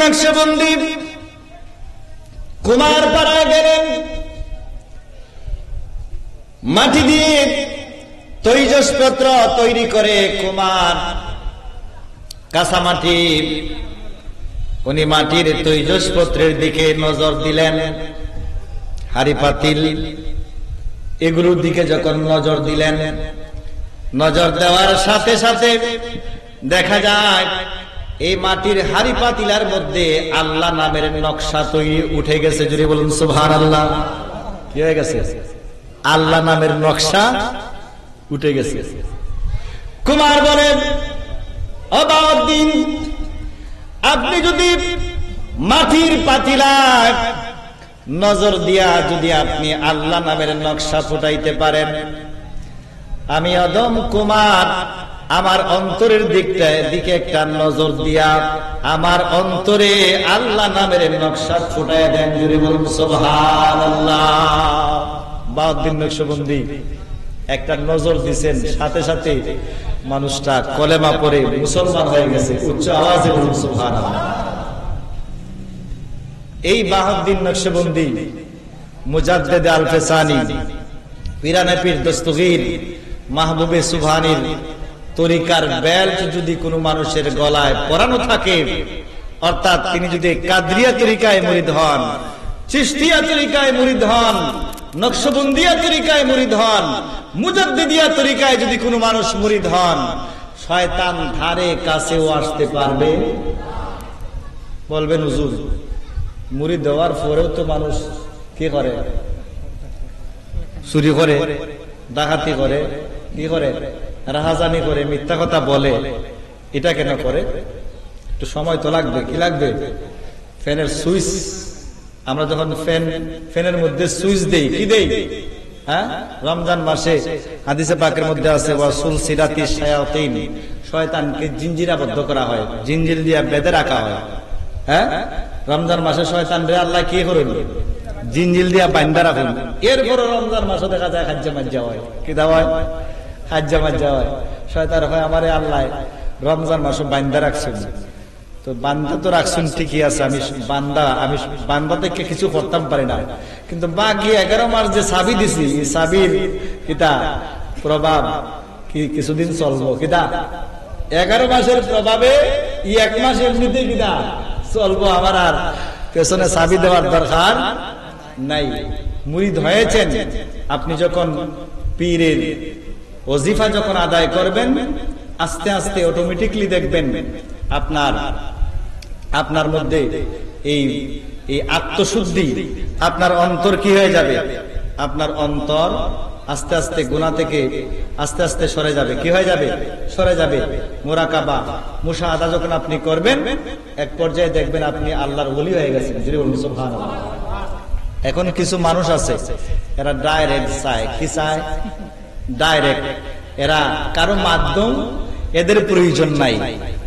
নকশবন্দি কুমার পাড়ায় গেলেন, মাটি দিয়ে তৈজসপত্র তৈরি করে কুমার কাঁচা মাটি, উনি মাটির তৈজসপত্রের দিকে নজর দিলেন। হাড়ি পাতিল এগুলোর দিকে যখন নজর দিলেন, নজর দেওয়ার সাথে সাথে দেখা যায় এই মাটির হাড়ি পাতিলার মধ্যে আল্লাহ নামের নকশা তৈরি উঠে গেছে। যদি বলুন সুবহানাল্লাহ। কি হয়ে গেছে? আল্লাহ নামের নকশা উঠে গেছে। কুমার বলেন, ও বাউদ্দিন, আপনি যদি মাটির পাতিলায় নজর দিয়া যদি আপনি আল্লাহ নামের নকশা ফুটাইতে পারেন, আমি অদম কুমার আমার অন্তরের দিকে একটা নজর দিয়া আমার অন্তরে আল্লাহ নামের নকশা ফুটাই দেন। যদি বলুন সুবহানাল্লাহ। বাউদ্দিন নকশবন্দি একটা নজর দিছেন, সাথে সাথে মানুষটা কলেমা পড়ে মুসলমান হয়ে গেছে। উচ্চ আওয়াজে বলুন সুবহানাল্লাহ। এই বাউদ্দিন নকশবন্দি মুজাদ্দেদ আল-ফেসানি, পিরানে পীর দস্তগীর মাহবুবে সুবহানির তরিকার বেল্ট যদি কোনো মানুষের গলায় পরানো থাকে, অর্থাৎ তিনি যদি কাদরিয়া তরিকায় মুরিদ হন, চিশতিয়া তরিকায় মুরিদ হন, নকশবন্দিয়া তরিকায় মুরিদ হন, মুজাদ্দিদিয়া তরিকায় যদি কোনো মানুষ মুরিদ হন, শয়তান ধারে কাছেও আসতে পারবে। বলবেন হুজুর, মুরিদ দেওয়ার পরেও তো মানুষ কি করে? চুরি করে, ডাকাতি করে, কি করে? রাহাজানি করে, মিথ্যা কথা বলে। এটা কেন করে? একটু সময় তো লাগবে। কি লাগবে? ফ্যানের সুইচ, আমরা যখন ফ্যানের মধ্যে সুইচ দেই, কি দেই? হ্যাঁ, রমজান মাসে হাদিসে পাকের মধ্যে আছে ওয়াসুল সিরাতি শায়াতিন, শয়তানকে জিঞ্জিরাবদ্ধ করা হয়, জিঞ্জির দিয়ে বেঁধে রাখা হয়। হ্যাঁ, রমজান মাসে শয়তান রে আল্লাহ কি করেন? জিঞ্জিল দিয়া বান্ধা রাখেন। এরপরে রমজান মাসে দেখা যায় হাজ্জা মাজা হয়। কি দেওয়া হয়? হাজ্জা মাজা হয়। শয়তান হয় আমারে আল্লাহ রমজান মাসে বান্ধা রাখছেন, তো বান্দা তো রাখছেন ঠিকই আছে, আমি বান্দা থেকে কিছু করতাম পারি না, কিন্তু বাকি 11 মাস যে চাবি দিছি, এই চাবির কিতা প্রভাব কি কিছুদিন চলবো? কিতা 11 মাসের প্রভাবে 1 মাস এমনিতে কিনা চলবো, আমার আর পেছনে চাবি দেওয়ার দরকার নাই। মুরিদ হয়েছেন আপনি যখন পীরের ওজিফা যখন আদায় করবেন, আস্তে আস্তে অটোমেটিকলি দেখবেন আপনার মধ্যে এই আত্মশুদ্ধি, আপনার অন্তর কি হয়ে যাবে? আপনার অন্তর আস্তে আস্তে গুনাহ থেকে আস্তে আস্তে সরে যাবে। কি হয়ে যাবে? সরে যাবে। মুরাকাবা, মুশাহাদা যখন আপনি করবেন, এক পর্যায়ে দেখবেন আপনি আল্লাহর ওলি হয়ে গেছেন। সুবহানাল্লাহ। এখন কিছু মানুষ আছে, এরা ডাইরেক্ট চায়। কি চায়? ডাইরেক্ট। এরা কারো মাধ্যম এদের প্রয়োজন নাই।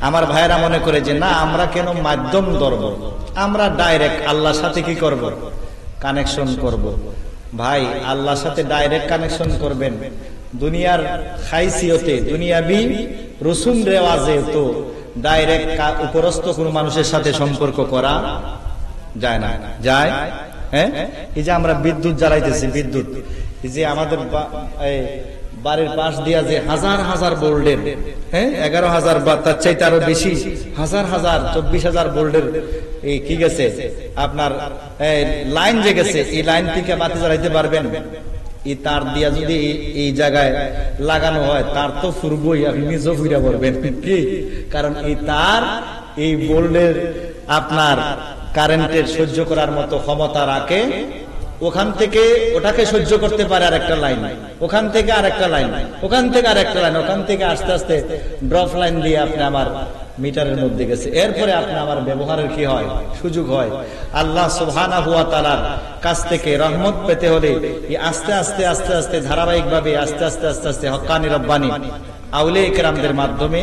আমার ভাইয়েরা মনে করে যে না, আমরা কেন মাধ্যম ধরব, আমরা ডাইরেক্ট আল্লাহর সাথে কি করব? কানেকশন করব। ভাই, আল্লাহর সাথে ডাইরেক্ট কানেকশন করবেন, দুনিয়ার খাইসিয়তে, দুনিয়াবি রসুম রেওয়াজে তো ডাইরেক্ট উপরস্থ কোন মানুষের সাথে সম্পর্ক করা যায় না। যায়? হ্যাঁ, এই যে আমরা বিদ্যুৎ জ্বালাইতেছি, বিদ্যুৎ, এই যে আমাদের বাড়ির পাশ দিয়া যে হাজার হাজার ভোল্টের, হ্যাঁ 11,000 বা তার চাইতে আরো বেশি হাজার হাজার 24,000 ভোল্টের এই কি গেছে আপনার লাইন যে গেছে, এই লাইন থেকে বাতি জ্বালাইতে পারবেন? এই তার দিয়া যদি এই জায়গায় লাগানো হয়, তার তো ফুরবই, আপনি নিজেও ফুইরা পড়বেন। কি কারণ? এই তার এই ভোল্টের আপনার কারেন্টের সহ্য করার মতো ক্ষমতা রাখে। ওখান থেকে ওটাকে সহ্য করতে পারে আরেকটা লাইন, ওখান থেকে আরেকটা লাইন, ওখান থেকে আরেকটা লাইন, ওখান থেকে আস্তে আস্তে ড্রপ লাইন দিয়ে আপনি আমার মিটারের মধ্যে গেছে। এরপরে আপনি আমার ব্যবহারের কি হয়? সুযোগ হয়। আল্লাহ সুবহানাহু ওয়া তাআলার কাছ থেকে রহমত পেতে হলে আস্তে আস্তে আস্তে আস্তে ধারাবাহিক ভাবে আস্তে আস্তে আস্তে আস্তে হক্কানি রব্বানি আউলিয়া কেরামদের মাধ্যমে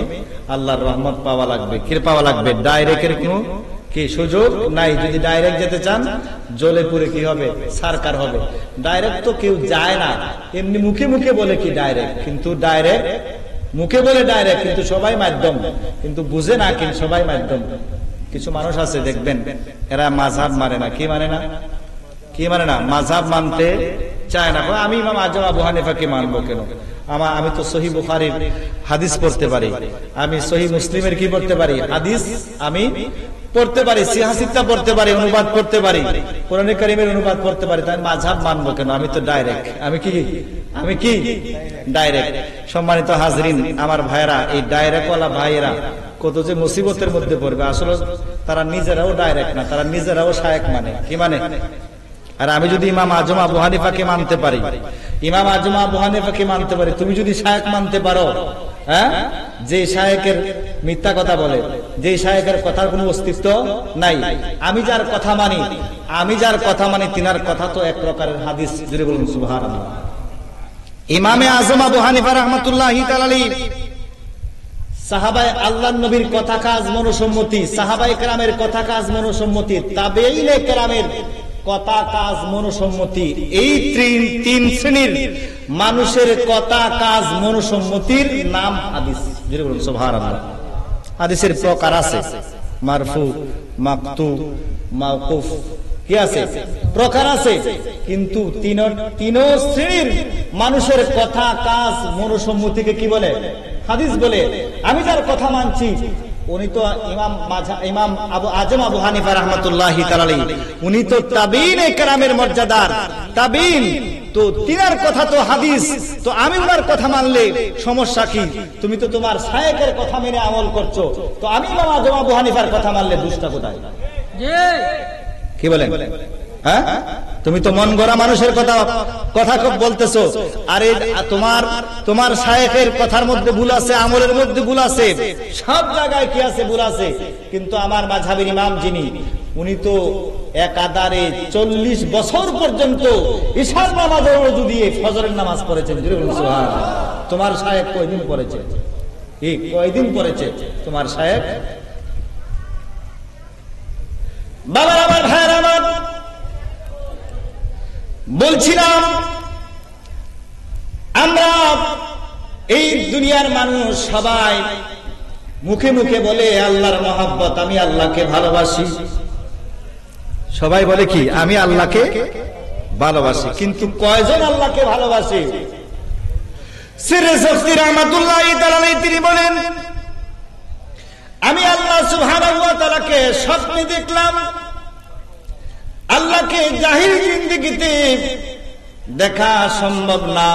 আল্লাহর রহমত পাওয়া লাগবে। কি পাওয়া লাগবে? ডাইরেক্টের কোনো কি সুযোগ নাই। যদি ডাইরেক্ট যেতে চান, জ্বলে পুড়ে কি হবে? সারকার হবে। ডাইরেক্ট তো কেউ যায় না, এমনি মুখে মুখে বলে কি ডাইরেক্ট, কিন্তু ডাইরেক্ট মুখে বলে ডাইরেক্ট, কিন্তু সবাই মাধ্যম, কিন্তু বুঝে না, কিন্তু সবাই মাধ্যম। কিছু মানুষ আছে দেখবেন, এরা মাযহাব মানে না। কি মানে না? কি মানে না? মাযহাব মানতে চায় না। আমি ইমাম আজম আবু হানিফাকে মানবো কেন? আমি তো সহিহ বুখারীর হাদিস পড়তে পারি, আমি সহিহ মুসলিমের কি পড়তে পারি, হাদিস আমি পড়তে পারি, সিহাসিতা পড়তে পারি, অনুবাদ পড়তে পারি, কোরআনে কারীমের অনুবাদ পড়তে পারি, তাই মাযহাব মানবো কেন? আমি তো ডাইরেক্ট, আমি কি ডাইরেক্ট। সম্মানিত হাজরিন, আমার ভাইয়েরা, এই ডাইরেক্ট ওয়ালা ভাইয়েরা কত যে মুসিবতের মধ্যে পড়বে। আসলে তারা নিজেরাও ডাইরেক্ট না, তারা নিজেরাও শায়েখ মানে। কি মানে? আর আমি যদি ইমাম আজম আবু হানিফাকে মানতে পারি, ইমাম আজম আবু হানিফাকে মানতে পারি, তুমি যদি শায়েখ মানতে পারো, হ্যাঁ, যে শায়েখের মিথ্যা কথা বলে, যে শায়েখের কথার কোনো অস্তিত্ব নাই, আমি যার কথা মানি তিনার কথা তো এক প্রকারের হাদিস। যদি বলুন সুবহানাল্লাহ। ইমামে আজম আবু হানিফা রাহমাতুল্লাহি তাআলা আলাইহি সাহাবায়ে আল্লাহর নবীর কথা কাজ মনোসম্মতি, সাহাবায়ে কেরামের কথা কাজ মনোসম্মতি, তাবেঈনে কেরামের কথা কাজ মনোসম্মতি, এই তিন শ্রেণীর মানুষের কথা কাজ মনোসম্মতির নাম হাদিস। যদি বলুন সুবহানাল্লাহ। হাদিসের প্রকার আছে, মারফু, মাকতু, মাওকুফ, কি আছে? প্রকার আছে। কিন্তু তিন শ্রেণীর মানুষের কথা কাজ মনোসম্মতিকে কি বলে? হাদিস বলে। আমি যার কথা মানছি উনি তো ইমাম আজম আবু হানিফা রাহমাতুল্লাহি তাআলা আলাইহি, উনি তো তাবেঈনে কেরামের মর্যাদার তাবেঈন, তো তিনার কথা তো হাদিস। তো আমি ওনার কথা মানলে সমস্যা কি? তুমি তো তোমার শায়েখের কথা মেনে আমল করছো, তো আমি ইমাম আজম আবু হানিফার কথা মানলে দুষ্টা কোথায়? কি বলেন? হ্যাঁ, তুমি তো মন গড়া মানুষের কথা বলতেছো। আরে তোমার শায়েখের কথার মধ্যে ভুল আছে, আমলের মধ্যে ভুল আছে, সব জায়গায় কি আছে? ভুল আছে। কিন্তু আমার মাযহাবের ইমাম যিনি, উনি তো একাধারে 40 বছর পর্যন্ত ইশার নামাজের ওযু দিয়ে ফজরের নামাজ পড়েছেন। সুবহানাল্লাহ। তোমার শায়েখ কয়দিন পড়েছে? কয়দিন পড়েছে তোমার শায়েখ? বাবা আমার, ভাইয়ের আমার, বলছিলাম আমরা এই দুনিয়ার মানুষ সবাই মুখে মুখে বলে আল্লাহর মহব্বত, আমি আল্লাহকে ভালোবাসি। সবাই বলে কি? আমি আল্লাহকে ভালোবাসি। কিন্তু কয়জন আল্লাহকে ভালোবাসে? সিররে সফি রাহমাতুল্লাহি তাআলা আলাইহি তিনি বলেন, আমি আল্লাহ সুবহানাহু ওয়া তাআলাকে স্বপ্নে দেখলাম। আল্লাহকে জাহির জিন্দেগিতে দেখা সম্ভব না,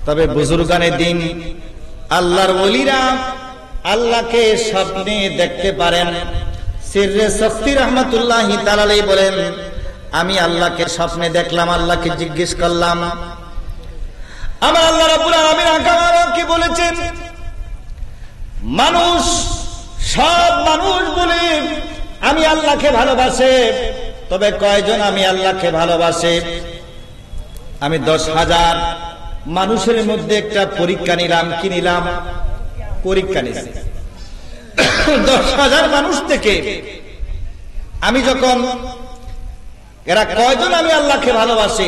তবে বুজুর্গানে দিন আল্লাহর ওলিরা আল্লাহকে স্বপ্নে দেখতে পারেন। সিররে সফি রাহমাতুল্লাহি তাআলা আলাইহি বলেন, আমি আল্লাহকে স্বপ্নে দেখলাম, আল্লাহকে জিজ্ঞেস করলাম, আমার আল্লাহ রাব্বুল আলামিন কি বলেছেন? মানুষ, সব মানুষ বলে আমি আল্লাহকে ভালোবাসে, তবে কয়জন আমি আল্লাহকে ভালোবাসে? আমি 10,000 মানুষের মধ্যে একটা পরীক্ষা নিলাম। কি নিলাম? পরীক্ষা নিছি। 10,000 মানুষ থেকে আমি যখন এরা কয়জন আমি আল্লাহকে ভালোবাসে,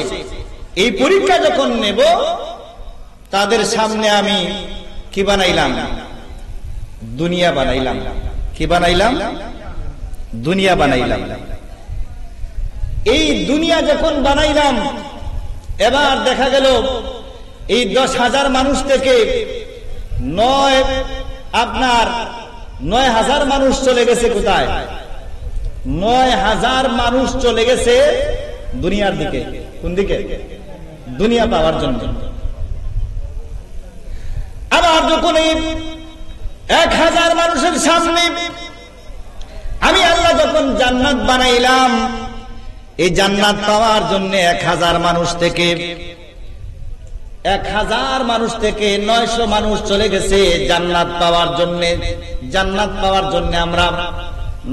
এই পরীক্ষা যখন নেব, তাদের সামনে আমি কি বানাইলাম? দুনিয়া বানাইলাম। কি বানাইলাম? দুনিয়া বানাইলাম। এই দুনিয়া যখন বানাইলাম, এবার দেখা গেল এই 10,000 মানুষ থেকে 9,000 মানুষ চলে গেছে কোথায়? 9,000 মানুষ চলে গেছে দুনিয়ার দিকে। কোন দিকে? দুনিয়া পাওয়ার জন্য। আবার যখন এই 1,000 মানুষের সামনে আমি আল্লাহ যখন জান্নাত বানাইলাম, এই জান্নাত পাওয়ার জন্য 1,000 মানুষ থেকে 900 মানুষ চলে গেছে জান্নাত পাওয়ার জন্য। জান্নাত পাওয়ার জন্য আমরা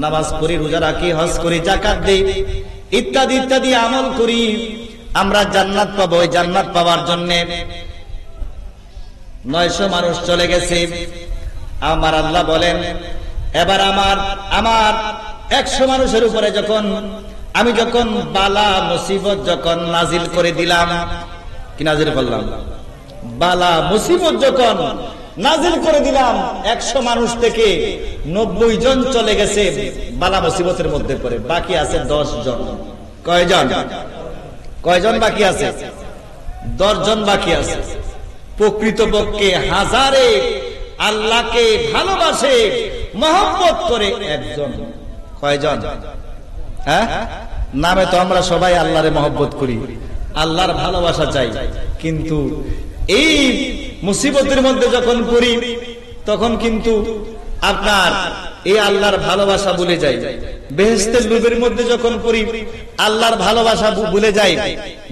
নামাজ পড়ি, রোজা রাখি, হজ করি, যাকাত দেই, ইত্যাদি ইত্যাদি আমল করি, আমরা জান্নাত পাবো। এই জান্নাত পাওয়ার জন্য 900 মানুষ চলে গেছে। আমার আল্লাহ বলেন, এবার আমার 100 মানুষের উপরে আমি যখন বালা মুসিবত যখন নাজিল করে দিলাম, কি নাজিল করলাম? বালা মুসিবত যখন নাজিল করে দিলাম। 100 মানুষ থেকে 90 জন চলে গেছে বালা মুসিবতের মধ্যে পড়ে, বাকি আছে 10 জন। কয়জন বাকি আছে? 10 জন বাকি আছে। প্রকৃতপক্ষে হাজারে আল্লাহকে ভালোবাসে, মহব্বত করে একজন। কয়জন? হ্যাঁ, নামে তো আমরা সবাই আল্লাহরে মহব্বত করি, আল্লাহর ভালোবাসা চাই, কিন্তু এই মুসিবতের মধ্যে যখন পড়ি তখন কিন্তু আপনার এই আল্লাহর ভালোবাসা ভুলে যাই। বেহেশতের লোভের মধ্যে যখন পড়ি আল্লাহর ভালোবাসা ভুলে যাই।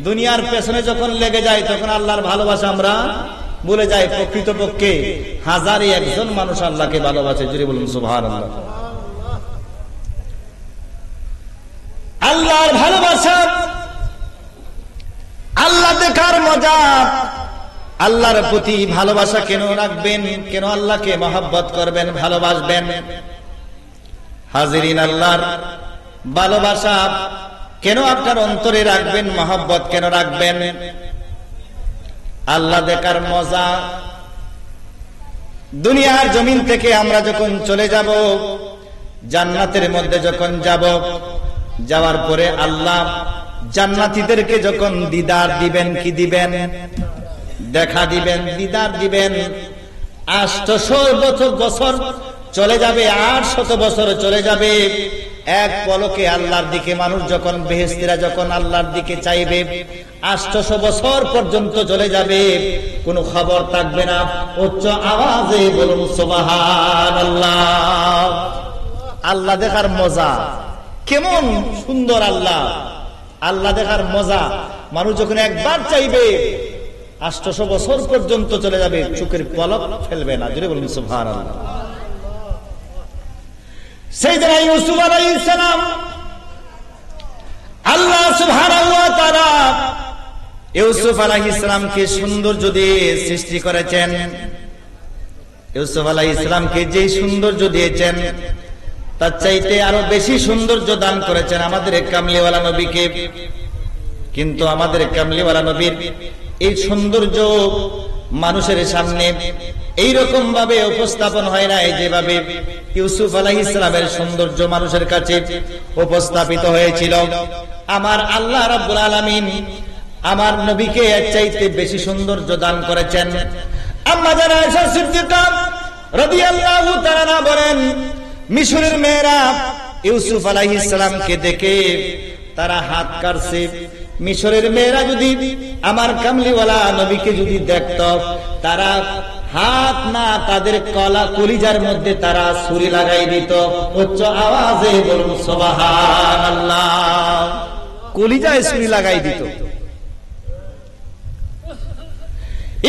দুনিয়ার পেছনে যখন লেগে যায় তখন আল্লাহর ভালোবাসা আমরা ভুলে যাই। প্রকৃতপক্ষে হাজারে একজন মানুষ আল্লাহকে ভালোবাসে। জুড়ে বলুন সুবহানাল্লাহ। আল্লাহর ভালোবাসা, আল্লাহ দেখার মজা। আল্লাহর প্রতি ভালোবাসা কেন রাখবেন, কেন আল্লাহকে মহব্বত করবেন, ভালোবাসবেন? হাজিরিন, আল্লাহর ভালোবাসা কেন আপনার অন্তরে রাখবেন, মহব্বত কেন রাখবেন? আল্লাহ দেখার মজা। দুনিয়ার জমিন থেকে আমরা যখন চলে যাব, জান্নাতের মধ্যে যখন যাব, যাওয়ার পরে আল্লাহ জান্নাতীদেরকে যখন দিদার দিবেন, কি দিবেন? দেখা দিবেন, দিদার দিবেন। 800 বছর চলে যাবে, 800 বছর চলে যাবে। এক পলকে আল্লাহর দিকে মানুষ যখন, বেহেশতীরা যখন আল্লাহর দিকে চাইবে, 800 বছর পর্যন্ত চলে যাবে, কোনো খবর থাকবে না। উচ্চ আওয়াজে বলুন সুবহানাল্লাহ। আল্লাহ দেখার মজা কেমন সুন্দর! আল্লাহ দেখার মজা। মানুষ যখন একবার চাইবে 800 বছর পর্যন্ত চলে যাবে, চোখের পলক ফেলবে না। জোরে বলুন সুবহানাল্লাহ। সাইয়েদনা ইউসুফ আলাইহিস সালাম, আল্লাহ সুবহানাহু ওয়া তাআলা ইউসুফ আলাইহিস সালামকে সৌন্দর্য দিয়ে সৃষ্টি করেছেন। ইউসুফ আলাইহিস সালামকে যে সৌন্দর্য দিয়েছেন তার চাইতে আরো বেশি সৌন্দর্য দান করেছেন আমাদের কামলিওয়ালা নবীকে। কিন্তু আমাদের কামলিওয়ালা নবীর এই সৌন্দর্য মানুষের সামনে এইরকম ভাবে উপস্থাপন হয় না যেভাবে ইউসুফ আলাইহিস সালামের সৌন্দর্য মানুষের কাছে উপস্থাপিত হয়েছিল। আমার আল্লাহ রাব্বুল আলামিন আমার নবীকে এর চাইতে বেশি সৌন্দর্য দান করেছেন। আম্মা জানা আয়েশা সিদ্দিকা রাদিয়াল্লাহু তাআলা বলেন, মিশরের মেয়েরা ইউসুফ আলাইহিস সালামকে দেখে তারা হাত কাটছে। মিশরের মেয়েরা যদি আমার কামলিওয়ালা নবীকে যদি দেখত, তারা হাত না, তাদের কলিজার মধ্যে তারা ছুরি লাগাই দিত। উচ্চ আওয়াজে বলুন সুবহানাল্লাহ। কলিজায় ছুরি লাগাই দিত।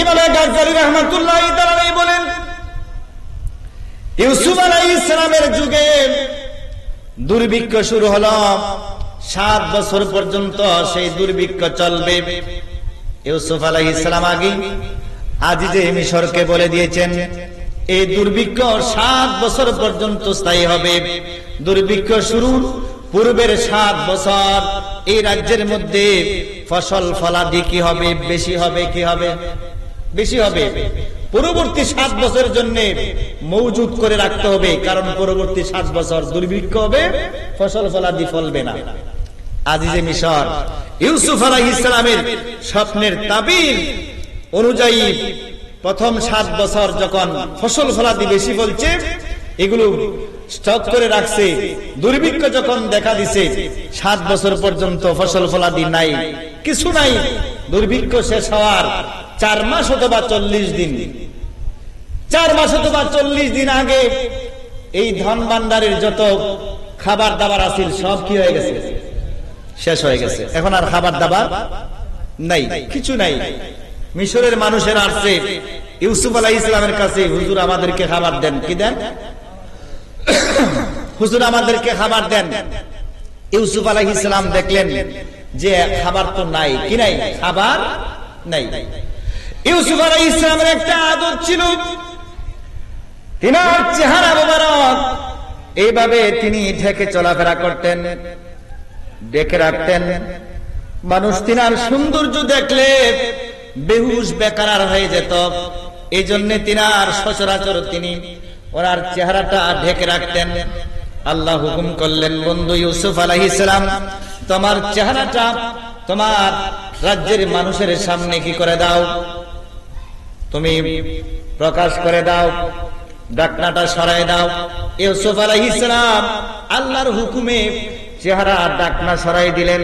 ইমাম গাজ্জালী রাহমাতুল্লাহি তাআলা বলেন, ইউসুফ আলাইহিস সালামের যুগে দুর্ভিক্ষ শুরু হলো। 7 বছর পর্যন্ত সেই দুর্ভিক্ষ চলবে। ইউসুফ আলাইহিস সালাম আগে আজিজে মিশরকে বলে দিয়েছেন, এই দুর্ভিক্ষ 7 বছর পর্যন্ত স্থায়ী হবে। দুর্ভিক্ষ শুরুর পূর্বের 7 বছর এই রাজ্যের মধ্যে ফসল ফলাদি কি হবে? বেশি হবে। কি হবে? বেশি হবে। পরবর্তী 7 বছরের জন্য মজুদ করে রাখতে হবে, কারণ পরবর্তী 7 বছর দুর্ভিক্ষ হবে, ফসল ফলাদি ফলবে না। আজিজে মিশর ইউসুফ আলাইহিস সালামের স্বপ্নের তাবির অনুযায়ী প্রথম 7 বছর যখন ফসল ফলাদি বেশি ফলছে, এগুলো স্টক করে রাখছে। দুর্ভিক্ষ যখন দেখা দিছে, 7 বছর পর্যন্ত ফসল ফলাদি নাই, কিছু নাই। দুর্ভিক্ষ শেষ হওয়ার 4 মাস অথবা 40 দিন, 4 মাস অথবা 40 দিন আগে এই ধন ভান্ডারের যত খাবার দাবার আছিল সব কি হয়ে গেছে? শেষ হয়ে গেছে। এখন আর খাবার দাবার নাই, কিছু নাই। মিশরের মানুষের আসছে ইউসুফ আলাইহিস সালামের কাছে, হুজুর আমাদেরকে খাবার দেন। কি দেন? হুজুর আমাদেরকে খাবার দেন। ইউসুফ আলাইহিস সালাম দেখলেন যে খাবার তো নাই। কি নাই? খাবার নাই। ইউসুফ আলাইহিস সালামের একটা আদত ছিল, তিনার চেহারা মোবারক এইভাবে তিনি ঢেকে চলাফেরা করতেন, ঢেকে রাখতেন। মানুষ তিনার সৌন্দর্য দেখলে বেহুশ বেকার হয়ে যেত। এই জন্য তিনার সচরাচর তিনি ওনার চেহারাটা ঢেকে রাখতেন। আল্লাহ হুকুম করলেন, বন্ধু ইউসুফ আলাইহিস সালাম, তোমার চেহারাটা তোমার রাজ্যের মানুষের সামনে কি করে দাও, তুমি প্রকাশ করে দাও, ঢাকনাটা সরায় দাও। ইউসুফ আলাইহিস সালাম আল্লাহর হুকুমে চেহারা ঢাকনা সরাই দিলেন।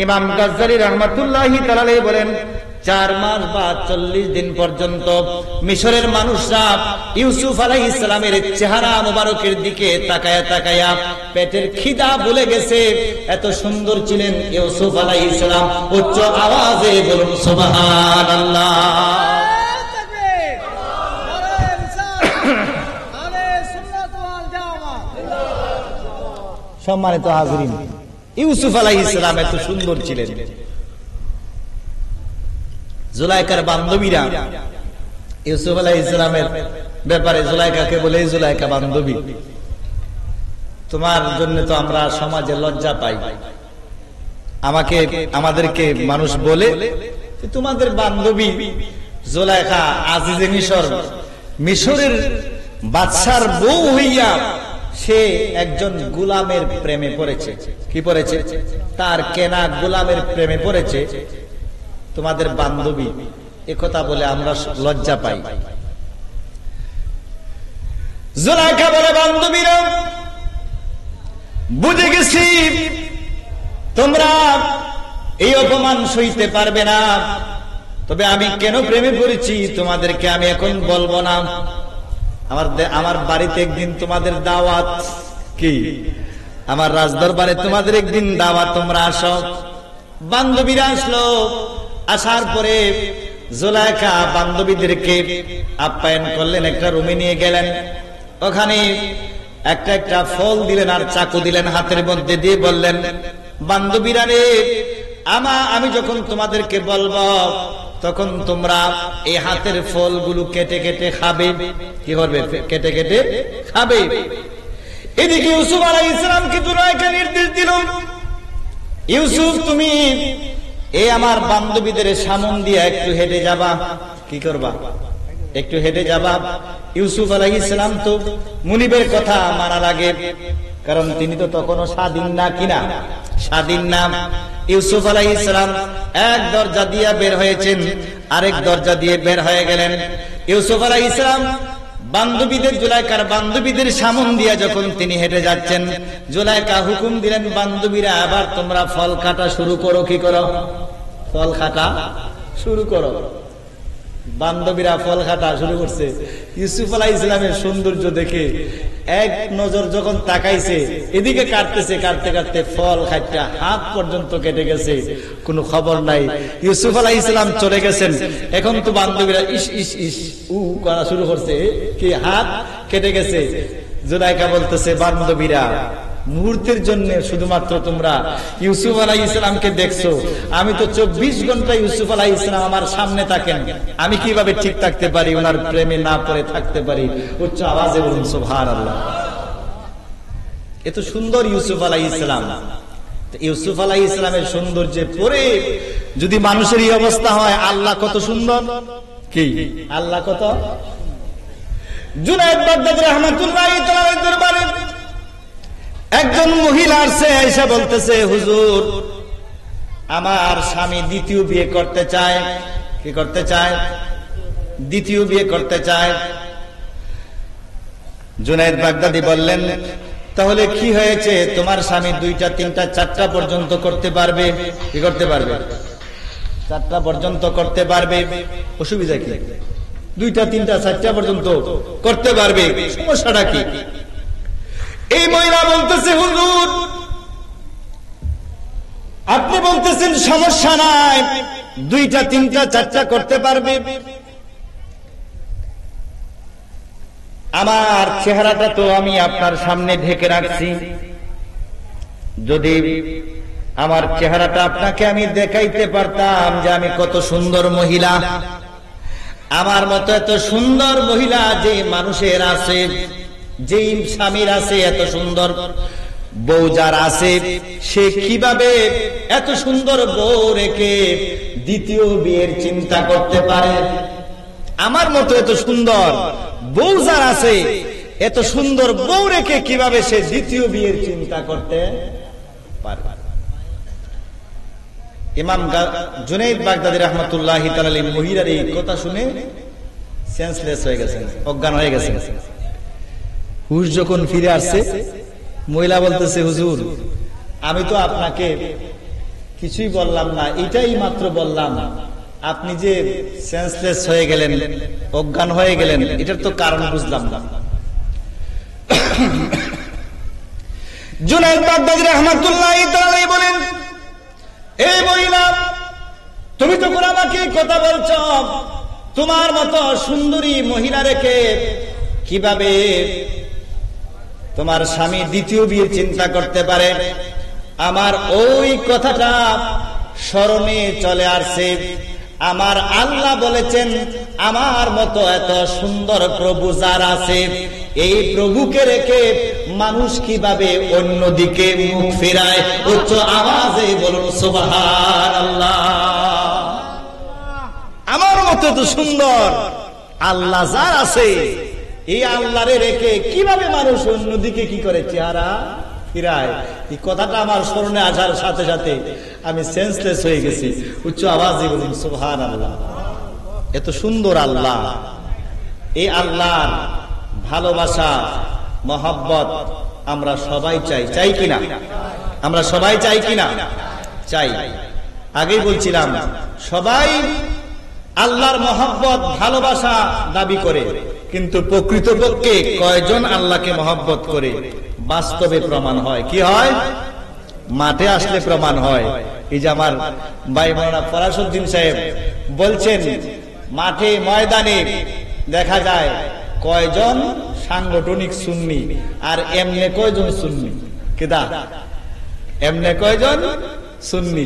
ইমাম গাজ্জালী রাহমাতুল্লাহি তাআলা আলাইহি বলেন, 4 মাস বা 40 দিন পর্যন্ত মিশরের মানুষরা ইউসুফ আলাইহিস সালামের চেহারা মোবারকের দিকে তাকায়া তাকায়া পেটের খিদা ভুলে গেছে, এত সুন্দর ছিলেন ইউসুফ আলাইহিস সালাম। উচ্চ আওয়াজে বলুন সুবহানাল্লাহ। সম্মানিত হাজরিন, ইউসুফ আলাইহিস সালাম এত সুন্দর ছিলেন। জুলাইকার বান্ধবীরা ইউসুফ আলাইহিস সালামের ব্যাপারে জুলাইকাকে বলে, জুলাইকা বান্ধবী, তোমার জন্য তো আমরা সমাজে লজ্জা পাই, আমাদেরকে মানুষ বলে তোমাদের বান্ধবী জুলাইকা আজিজে মিশরের বাদশার বউ হইয়া সে একজন গোলামের প্রেমে পড়েছে। কি পড়েছে? তার কেনা গোলামের প্রেমে পড়েছে, তোমাদের বান্ধবী একথা বলে আমরা লজ্জা পাই। জুলাইখা বলে, বান্ধবীরা বুঝে গেছি তোমরা এই অপমান সইতে পারবে না, তবে আমি কেন প্রেমে পড়েছি তোমাদেরকে আমি এখন বলবো না। আমার বাড়িতে একদিন তোমাদের দাওয়াত, কি আমার রাজদরবারে তোমাদের একদিন দাওয়াত, তোমরা আসো। বান্ধবীরা আসলো, আসার পরে জুলাইখা বান্ধবীদেরকে আপ্যায়ন করলেন, একটা রুমে নিয়ে গেলেন, ওখানে একটা একটা ফল দিলেন আর চাকু দিলেন হাতের মধ্যে দিয়ে বললেন, বান্ধবীরা রে, আমি যখন তোমাদেরকে বলবো তখন তোমরা এই হাতের ফলগুলো কেটে কেটে খাবে। কি করবে? কেটে কেটে খাবে। এদিকে ইউসুফ আলাইহিস সালামকে জুলাইখা নির্দেশ দিল, ইউসুফ তুমি এই আমার বান্ধবীদের সামন দিয়ে একটু হেঁটে যাবা। কি করবা? একটু হেঁটে যাবা। ইউসুফ আলাইহিস সালাম তো মুনিবের কথা মানা লাগে, কারণ তিনি তো তখনও স্বাধীন না, কিনা স্বাধীন না। ইউসুফ আলাইহিস সালাম এক দরজা দিয়ে বের হয়েছেন, আরেক দরজা দিয়ে বের হয়ে গেলেন। ইউসুফ আলাইহিস সালাম বান্ধবীদের, জুলাইকার বান্ধবীদের সামন দিয়া যখন তিনি হেঁটে যাচ্ছেন, জুলাইকা হুকুম দিলেন, বান্ধবীরা আবার তোমরা ফল কাটা শুরু করো। কি করো? ফল কাটা শুরু করো। বান্ধবীরা ফল কাটা শুরু করছে। ইউসুফ আলাইহিস সালামের সৌন্দর্য দেখে এক নজর যখন তাকাইছে, এদিকে কাটতেছে, কাটতে কাটতে ফল খাইতে হাত পর্যন্ত কেটে গেছে, কোনো খবর নাই। ইউসুফ আলাইহিস সালাম চলে গেছেন, এখন তো বান্ধবীরা ইস ইস ইস উ করা শুরু করছে, কি হাত কেটে গেছে। জুলাইখা বলতেছে, বান্ধবীরা মুহূর্তের জন্য শুধুমাত্র তোমরা ইউসুফ আলাইহিস সালামকে দেখছো, আমি তো 24 ঘন্টা ইউসুফ আলাইহিস সালাম আমার সামনে থাকেন, আমি কিভাবে ঠিক থাকতে পারি, ওনার প্রেমে না পড়ে থাকতে পারি? উচ্চ আওয়াজে বলুন সুবহানাল্লাহ। এত সুন্দর ইউসুফ আলাইহিস সালাম। ইউসুফ আলাইহিস সালামের সৌন্দর্যে পড়ে যদি মানুষের এই অবস্থা হয়, আল্লাহ কত সুন্দর! কি আল্লাহ কত! জুনায়েদ বাগদাদী রাহমাতুল্লাহি তাআলার দরবারে একজন মহিলা আসছে, এসে বলতেছে, হুজুর আমার স্বামী দ্বিতীয় বিয়ে করতে চায়। কি করতে চায়? দ্বিতীয় বিয়ে করতে চায়। জুনায়েদ বাগদাদী বললেন, তাহলে কি হয়েছে, তোমার স্বামী 2টা 3টা 4টা পর্যন্ত করতে পারবে। কি করতে পারবে? 4টা পর্যন্ত করতে পারবে। অসুবিধা কি? 2টা 3টা 4টা পর্যন্ত করতে পারবে, সমস্যাটা কি? এই মহিলা বলতেছে, হুজুর আপনি বলতেছেন সমস্যা নাই, 2টা 3টা 4টা করতে পারবে, আমার চেহারাটা তো আমি আপনার সামনে ঢেকে রাখছি, যদি আমার চেহারাটা আপনাকে আমি দেখাইতে পারতাম যে আমি কত সুন্দর মহিলা, আমার মতো এত সুন্দর মহিলা যে মানুষের আছে, যেই স্বামীর আছে এত সুন্দর বউ যার আছে, সে কিভাবে এত সুন্দর বউ রেখে দ্বিতীয় বিয়ের চিন্তা করতে পারে? আমার মতো এত সুন্দর বউ যার আছে, এত সুন্দর বউ রেখে কিভাবে সে দ্বিতীয় বিয়ের চিন্তা করতে পারে? ইমাম জুনাইদ বাগদাদী রাহমাতুল্লাহি তাআলা আলাইহি মহিলার এই কথা শুনে সেন্সলেস হয়ে গেছেন, অজ্ঞান হয়ে গেছেন। হুশ যখন ফিরে আসছে, মহিলা বলতেছে, হুজুর আমি তো আপনাকে কিছুই বললাম না, এটাই মাত্র বললাম, আপনি যে সেন্সলেস হয়ে গেলেন, অজ্ঞান হয়ে গেলেন, এটার তো কারণ বুঝলাম না। জুনাইদ বাগদাদী রাহমাতুল্লাহি তাআলা আলাইহি বলেন, এই মহিলা তুমি তো আমাকে কথা বলছো, তোমার মতো সুন্দরী মহিলা রেখে কিভাবে তোমার স্বামী দ্বিতীয় বিয়ের চিন্তা করতে পারে? আমার ওই কথাটা স্মরণে চলে আসছে, আমার আল্লাহ বলেছেন আমার মতো এত সুন্দর প্রভু যার আছে, এই প্রভুকে রেখে মানুষ কিভাবে অন্যদিকে মুখ ফেরায়। উচ্চ আওয়াজে বলুন সুবহানাল্লাহ। আমার মতো এত সুন্দর আল্লাহ যার আছে, এই আল্লাহরে রেখে কিভাবে মানুষ অন্যদিকে কি করে চেহারা ফিরায়। এই কথাটা আমার স্মরণে আসার সাথে সাথে আমি সেন্সলেস হয়ে গেছি। উচ্চ আওয়াজে বলুন সুবহানাল্লাহ। এত সুন্দর আল্লাহ, এই আল্লাহর ভালোবাসা মহব্বত আমরা সবাই চাই, চাই কিনা? আমরা সবাই চাই কিনা? চাই। আগেই বলছিলাম, সবাই আল্লাহর মহব্বত ভালোবাসা দাবি করে, কিন্তু প্রকৃতপক্ষে কয়জন আল্লাহকে মহব্বত করে বাস্তবে প্রমাণ হয়? কি হয়? মাঠে আসলে প্রমাণ হয়। এই যে আমার ভাই মাওলানা ফরাসউদ্দিন সাহেব বলছেন, মাঠে ময়দানে দেখা যায় কয়জন সাংগঠনিক সুন্নি আর এমনে কয়জন সুন্নি। কেদা? এমনে কয়জন সুন্নি।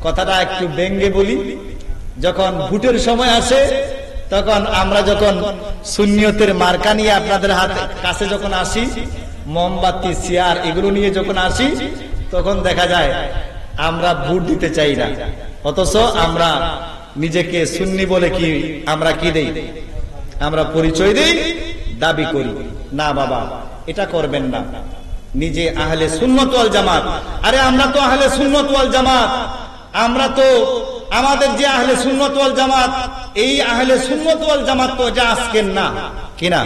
কথাটা একটু ব্যঙ্গে বলি, যখন ভোটের সময় আসে তখন আমরা যখন সুন্নিয়তের মার্কা নিয়ে আপনাদের হাতে কাছে যখন আসি, মোমবাতি চেয়ার এগুলো নিয়ে যখন আসি, তখন দেখা যায় আমরা ভোট দিতে চাই না, অথচ আমরা নিজেকে সুন্নি বলে কি আমরা কি দেই? আমরা পরিচয় দেই, দাবি করি। না বাবা, এটা করবেন না। নিজে আহলে সুন্নাত ওয়াল জামাত। আরে আমরা তো আহলে সুন্নাত ওয়াল জামাত, আমরা তো আমাদের যে আহলে সুন্নাত ওয়াল জামাত, এই আহলে সুন্নাত ওয়াল জামাত তো যা আজকের না, কিনা?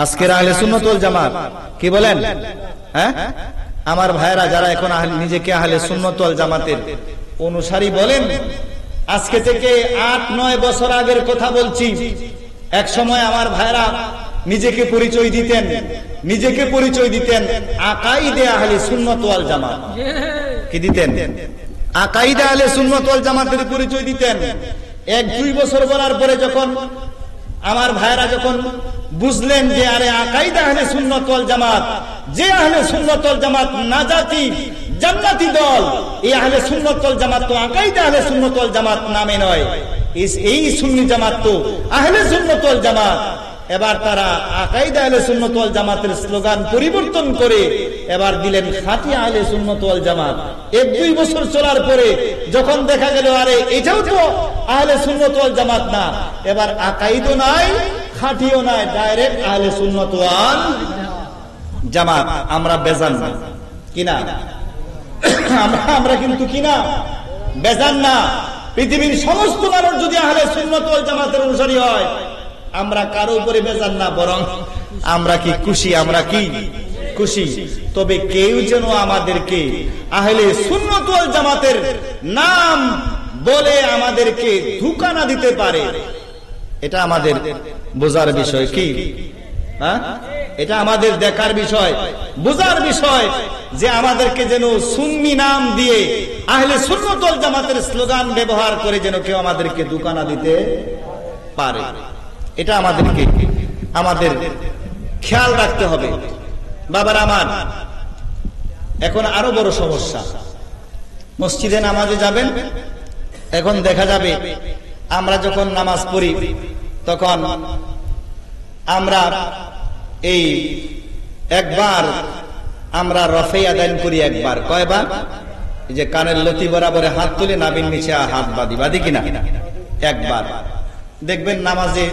আজকের আহলে সুন্নাত ওয়াল জামাত কি বলেন? হ্যাঁ, আমার ভাইরা যারা এখন নিজেকে আহলে সুন্নাত ওয়াল জামাতের অনুসারী বলেন, আজকে থেকে ৮-৯ বছর আগের কথা বলছি, এক সময় আমার ভাইরা নিজেকে পরিচয় দিতেন আকাইদে আহলে সুন্নাত ওয়াল জামাত। কি দিতেন? আকাইদে আহলে সুন্নাত ওয়াল জামাতের পরিচয় দিতেন। ১-২ বছর বলার পরে যখন আমার ভাইরা যখন বুঝলেন যে আরে আকাইদে আহলে সুন্নাত ওয়াল জামাত, যে আহলে সুন্নাত ওয়াল জামাত নাজাতি জান্নাতি দল, এই আহলে সুন্নাত ওয়াল জামাত তো আকাইদে আহলে সুন্নাত ওয়াল জামাত নামে নয়, এই সুন্নি জামাত তো আহলে সুন্নাত ওয়াল জামাত। এবার তারা আকাইদে আহলে সুন্নাত ওয়াল জামাতের স্লোগান পরিবর্তন করে এবার দিলেন খাঁটি আহলে সুন্নাত ওয়াল জামাত। ১-২ বছর চলার পরে যখন দেখা গেল আরে এটাও তো আহলে সুন্নাত ওয়াল জামাত না, এবার আকাইদও নাই, খাঁটিও নাই, ডাইরেক্ট আহলে সুন্নাত ওয়াল জামাত। আমরা বেজান না, কিনা? আমরা কিন্তু কিনা বেজান না। পৃথিবীর সমস্ত মানুষ যদি আহলে সুন্নাত ওয়াল জামাতের অনুসারী হয়, আমরা কারো উপরে বেজান না, বরং আমরা কি খুশি? আমরা কি খুশি? তবে কেউ যেন আমাদেরকে আহলে সুন্নাত ওয়াল জামাতের নাম বলে আমাদেরকে ধোঁকা না দিতে পারে, এটা আমাদের বোঝার বিষয়। কি? হ্যাঁ, এটা আমাদের দেখার বিষয়, বোঝার বিষয়, যে আমাদেরকে যেন সুন্নি নাম দিয়ে আহলে সুন্নাত ওয়াল জামাতের স্লোগান ব্যবহার করে যেন কেউ আমাদেরকে ধোঁকা না দিতে পারে। এটা আমাদের খেয়াল রাখতে হবে। বাবার আমার, এখন আরো বড় সমস্যা, মসজিদে নামাজে যাবেন, এখন দেখা যাবে আমরা যখন নামাজ পড়ি তখন আমরা এই একবার আমরা রফে আদান করি, একবার কয়বার? এই যে কানের লতি বরাবরে হাত তুলে নাভির নিচে হাত বাঁধি কিনা, একবার। দেখবেন নামাজে,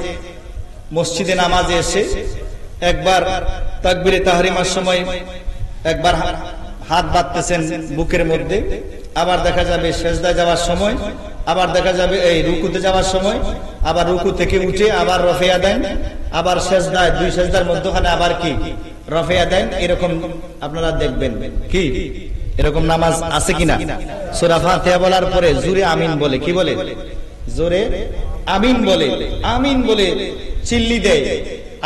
মসজিদে নামাজে এসে একবার তাকবীরে তাহরিমার সময় একবার হাত বাঁধতেছেন বুকের মধ্যে, আবার দেখা যাবে সেজদায় যাওয়ার সময়, আবার দেখা যাবে এই রুকুতে যাওয়ার সময়, আবার রুকু থেকে উঠে আবার রফিয়া দেন, আবার সেজদায়, দুই সেজদার মধ্যখানে আবার কি রফিয়া দেন। এরকম আপনারা দেখবেন। কি এরকম নামাজ আছে কিনা? সূরা ফাতিহা বলার পরে জোরে আমিন বলে, কি বলে? জোরে আমিন বলে, আমিন বলে চিল্লি দেয়।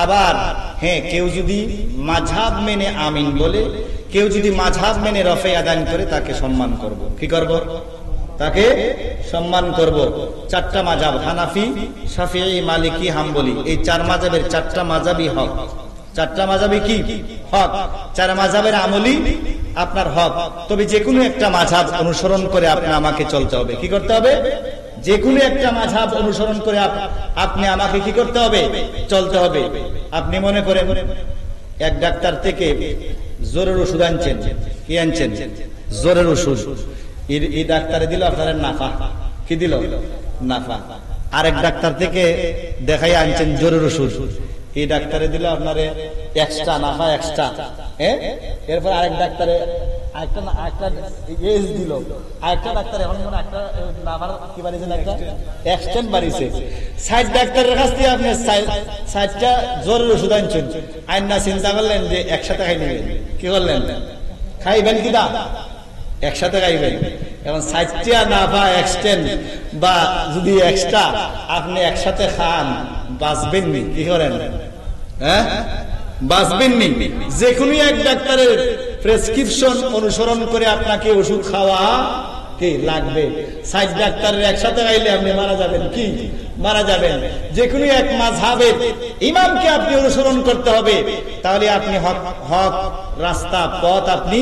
আবার হ্যাঁ, কেউ যদি মাযহাব মেনে আমিন বলে, কেউ যদি মাযহাব মেনে রফিয়া দান করে, তাকে সম্মান করব। কি করব? তাকে সম্মান করব। চারটা মাযহাব, হানাফি, শাফিঈ, মালিকি, হাম্বলি, এই চার মাযহাবের চারটা মাযহাবই হক। চারটা মাযহাবই কি হক? চার মাযহাবের আমলি আপনার হক। তবে যে কোনো একটা মাযহাব অনুসরণ করে আপনি আমাকে চলতে হবে। কি করতে হবে? যে কোনো একটা মাযহাব অনুসরণ করে আপনি আমাকে কি করতে হবে? চলতে হবে। আপনি মনে করেন এক ডাক্তার থেকে জ্বরের ওষুধ আনছেন। কি আনছেন? জ্বরের ওষুধ। এই ডাক্তারে দিল আপনার নাফা। কি দিল? নাফা। আরেক ডাক্তার থেকে দেখাই আনছেন জ্বরের ওষুধ, এই ডাক্তারে দিল আপনার এক্সট্রা নাফা, এক্সট্রা। এরপর আরেক ডাক্তারে দিল, আরেকটা ডাক্তার এখন একটা নাফার কি বাড়িয়েছে, একটা এক্সটেন্ড বাড়িয়েছে। 60 ডাক্তারের কাছ থেকে আপনি 60টা জ্বরের ওষুধ আনছেন, আইন না চিন্তা করলেন যে একসাথে খাই নেবেন। কি করলেন? খাইবেন কিনা? একসাথে খাইবেন। এখন 60টা নাফা এক্সটেন্ড বা যদি এক্সট্রা আপনি একসাথে খান, বাঁচবেন নি? কি করেন? হ্যাঁ, বাঁচবেন নি। যে কোনো এক ডাক্তারের প্রেসক্রিপশন অনুসরণ করে আপনাকে ওষুধ খাওয়া কি লাগবে। 60 ডাক্তারের একসাথে খাইলে আপনি মারা যাবেন। কি মারা যাবেন? যে কোনো এক মাযহাবের ইমামকে আপনি অনুসরণ করতে হবে, তাহলে আপনি হক হক রাস্তা, পথ আপনি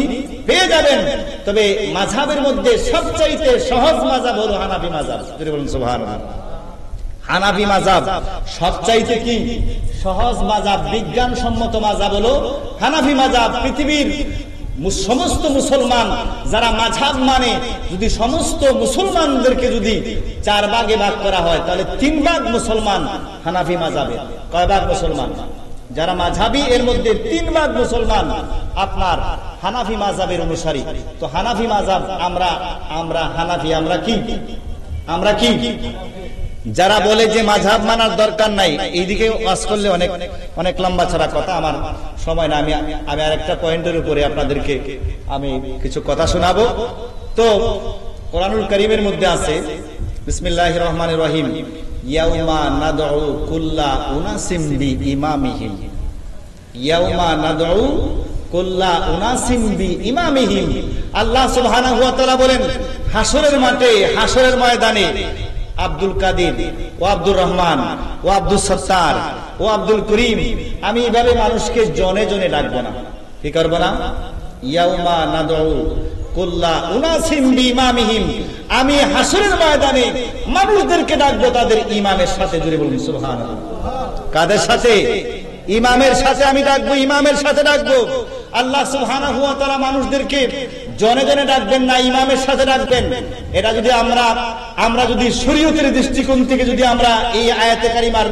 পেয়ে যাবেন। তবে মাযহাবের মধ্যে সবচাইতে সহজ মাযহাব হলো হানাফি মাযহাব। যদি বলুন সুবহানাল্লাহ। হানাফি মাযহাব সবচাইতে কি সহজ মাযহাব, বিজ্ঞানসম্মত মাযহাব হলো হানাফি মাযহাব। পৃথিবীর সমস্ত মুসলমান যারা মাযহাব মানে, যদি সমস্ত মুসলমানদেরকে যদি 4 ভাগে ভাগ করা হয়, তাহলে 3 ভাগ মুসলমান হানাফি মাযহাবের। কয় ভাগ মুসলমান? যারা মাযহাবী এর মধ্যে 3 ভাগ মুসলমান আপনার হানাফি মাযহাবের অনুসারী। তো হানাফি মাযহাব আমরা হানাফি, আমরা কি? আমরা কি? যারা বলে যে মাযহাব মানার দরকার নাই, এইদিকে ওয়াজ করলে অনেক অনেক লম্বা ছাড়া কথা, আমার সময় না। আমি আরেকটা পয়েন্টের উপরে আপনাদেরকে আমি কিছু কথা শোনাবো। তো কোরআনুল কারীমের মধ্যে আছে, বিসমিল্লাহির রহমানির রহিম, ইয়াউমা নাদউ কুল্লা উনাসিম বিইমামিহিম। ইয়াউমা নাদউ কুল্লা উনাসিম বিইমামিহিম। আল্লাহ সুবহানাহু ওয়া তাআলা বলেন, হাসরের মাঠে, হাসরের ময়দানে আব্দুল কাদের ও আব্দুর রহমান ও আব্দুল সত্তার ও আব্দুল করিম, আমি এইভাবে মানুষকে জনে জনে ডাকবো না। কি করবো না? ইয়াউমা নাদউ কুল্লা উনাসিম বিইমামিহিম, আমি হাসরের ময়দানে মানুষদেরকে ডাকবো তাদের ইমামের সাথে। জুড়ে বলুন সুবহানাল্লাহ। কাদের সাথে? ইমামের সাথে আমি ডাকবো, ইমামের সাথে ডাকবো। আল্লাহ সুবহানাহু ওয়া তাআলা মানুষদেরকে জনে জনে ডাকবেন না, ইমামের সাথে ডাকবেন। এটা যদি আমরা যদি শরীয়তের দৃষ্টিকোণ থেকে যদি আমরা এই আয়াতে কারিমার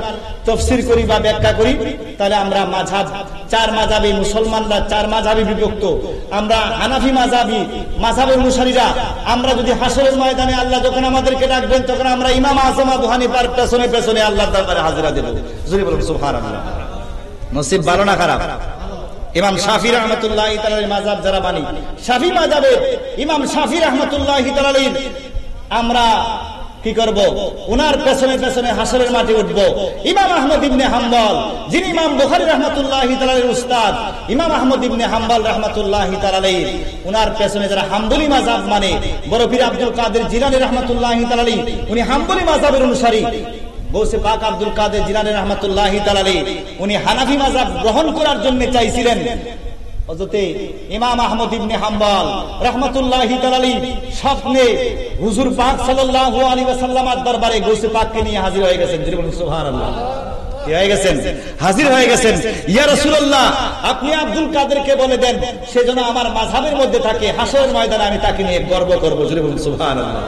তাফসীর করি বা ব্যাখ্যা করি, তাহলে আমরা মাযহাব, 4 মাযহাবী মুসলমানরা 4 মাযহাবী বিভক্ত। আমরা হানাফি মাযহাবের অনুসারীরা, আমরা যদি হাসরের ময়দানে আল্লাহ যখন আমাদেরকে ডাকবেন, তখন আমরা ইমাম আযম আবু হানিফার পেছনে পেছনে আল্লাহর দরবারে হাজিরা দেব। যদি বলুন সুবহানাল্লাহ। নসিব ভালো না খারাপ? ইমাম শাফি রাহমাতুল্লাহি তাআলার মাযহাব যারা মানি, শাফি মাযহাবের ইমাম শাফি রাহমাতুল্লাহি তাআলার আমরা কি করব? ওনার পেছনে পেছনে হাসরের মাঠে উঠব। ইমাম আহমদ ইবনে হাম্বল, যিনি ইমাম বুখারী রাহমাতুল্লাহি তাআলার উস্তাদ, ইমাম আহমদ ইবনে হাম্বল রাহমাতুল্লাহি তাআলা, ওনার পেছনে যারা হাম্বলি মাযহাব মানে, বড় পীর আব্দুল কাদের জিলানী রাহমাতুল্লাহি তাআলা, উনি হাম্বলি মাযহাবের অনুসারী। গৌসে পাক আব্দুল কাদের জিলানী রাহমাতুল্লাহি তাআলা, উনি হানাফি মাযহাব গ্রহণ করার জন্য চাইছিলেন। হযরতে ইমাম আহমদ ইবনে হাম্বল রাহমাতুল্লাহি তাআলা স্বপ্নে হুজুর পাক সাল্লাল্লাহু আলাইহি ওয়াসাল্লামের দরবারে গৌসে পাককে নিয়ে হাজির হয়ে গেছেন। সুবহানাল্লাহ। কি হয়ে গেছেন? হাজির হয়ে গেছেন। ইয়া রাসূলুল্লাহ, আপনি আব্দুল কাদেরকে বলে দেন সে যেন আমার মাযহাবের মধ্যে থাকে, হাসরের ময়দানে আমি তাকে নিয়ে গর্ব করব। সুবহানাল্লাহ।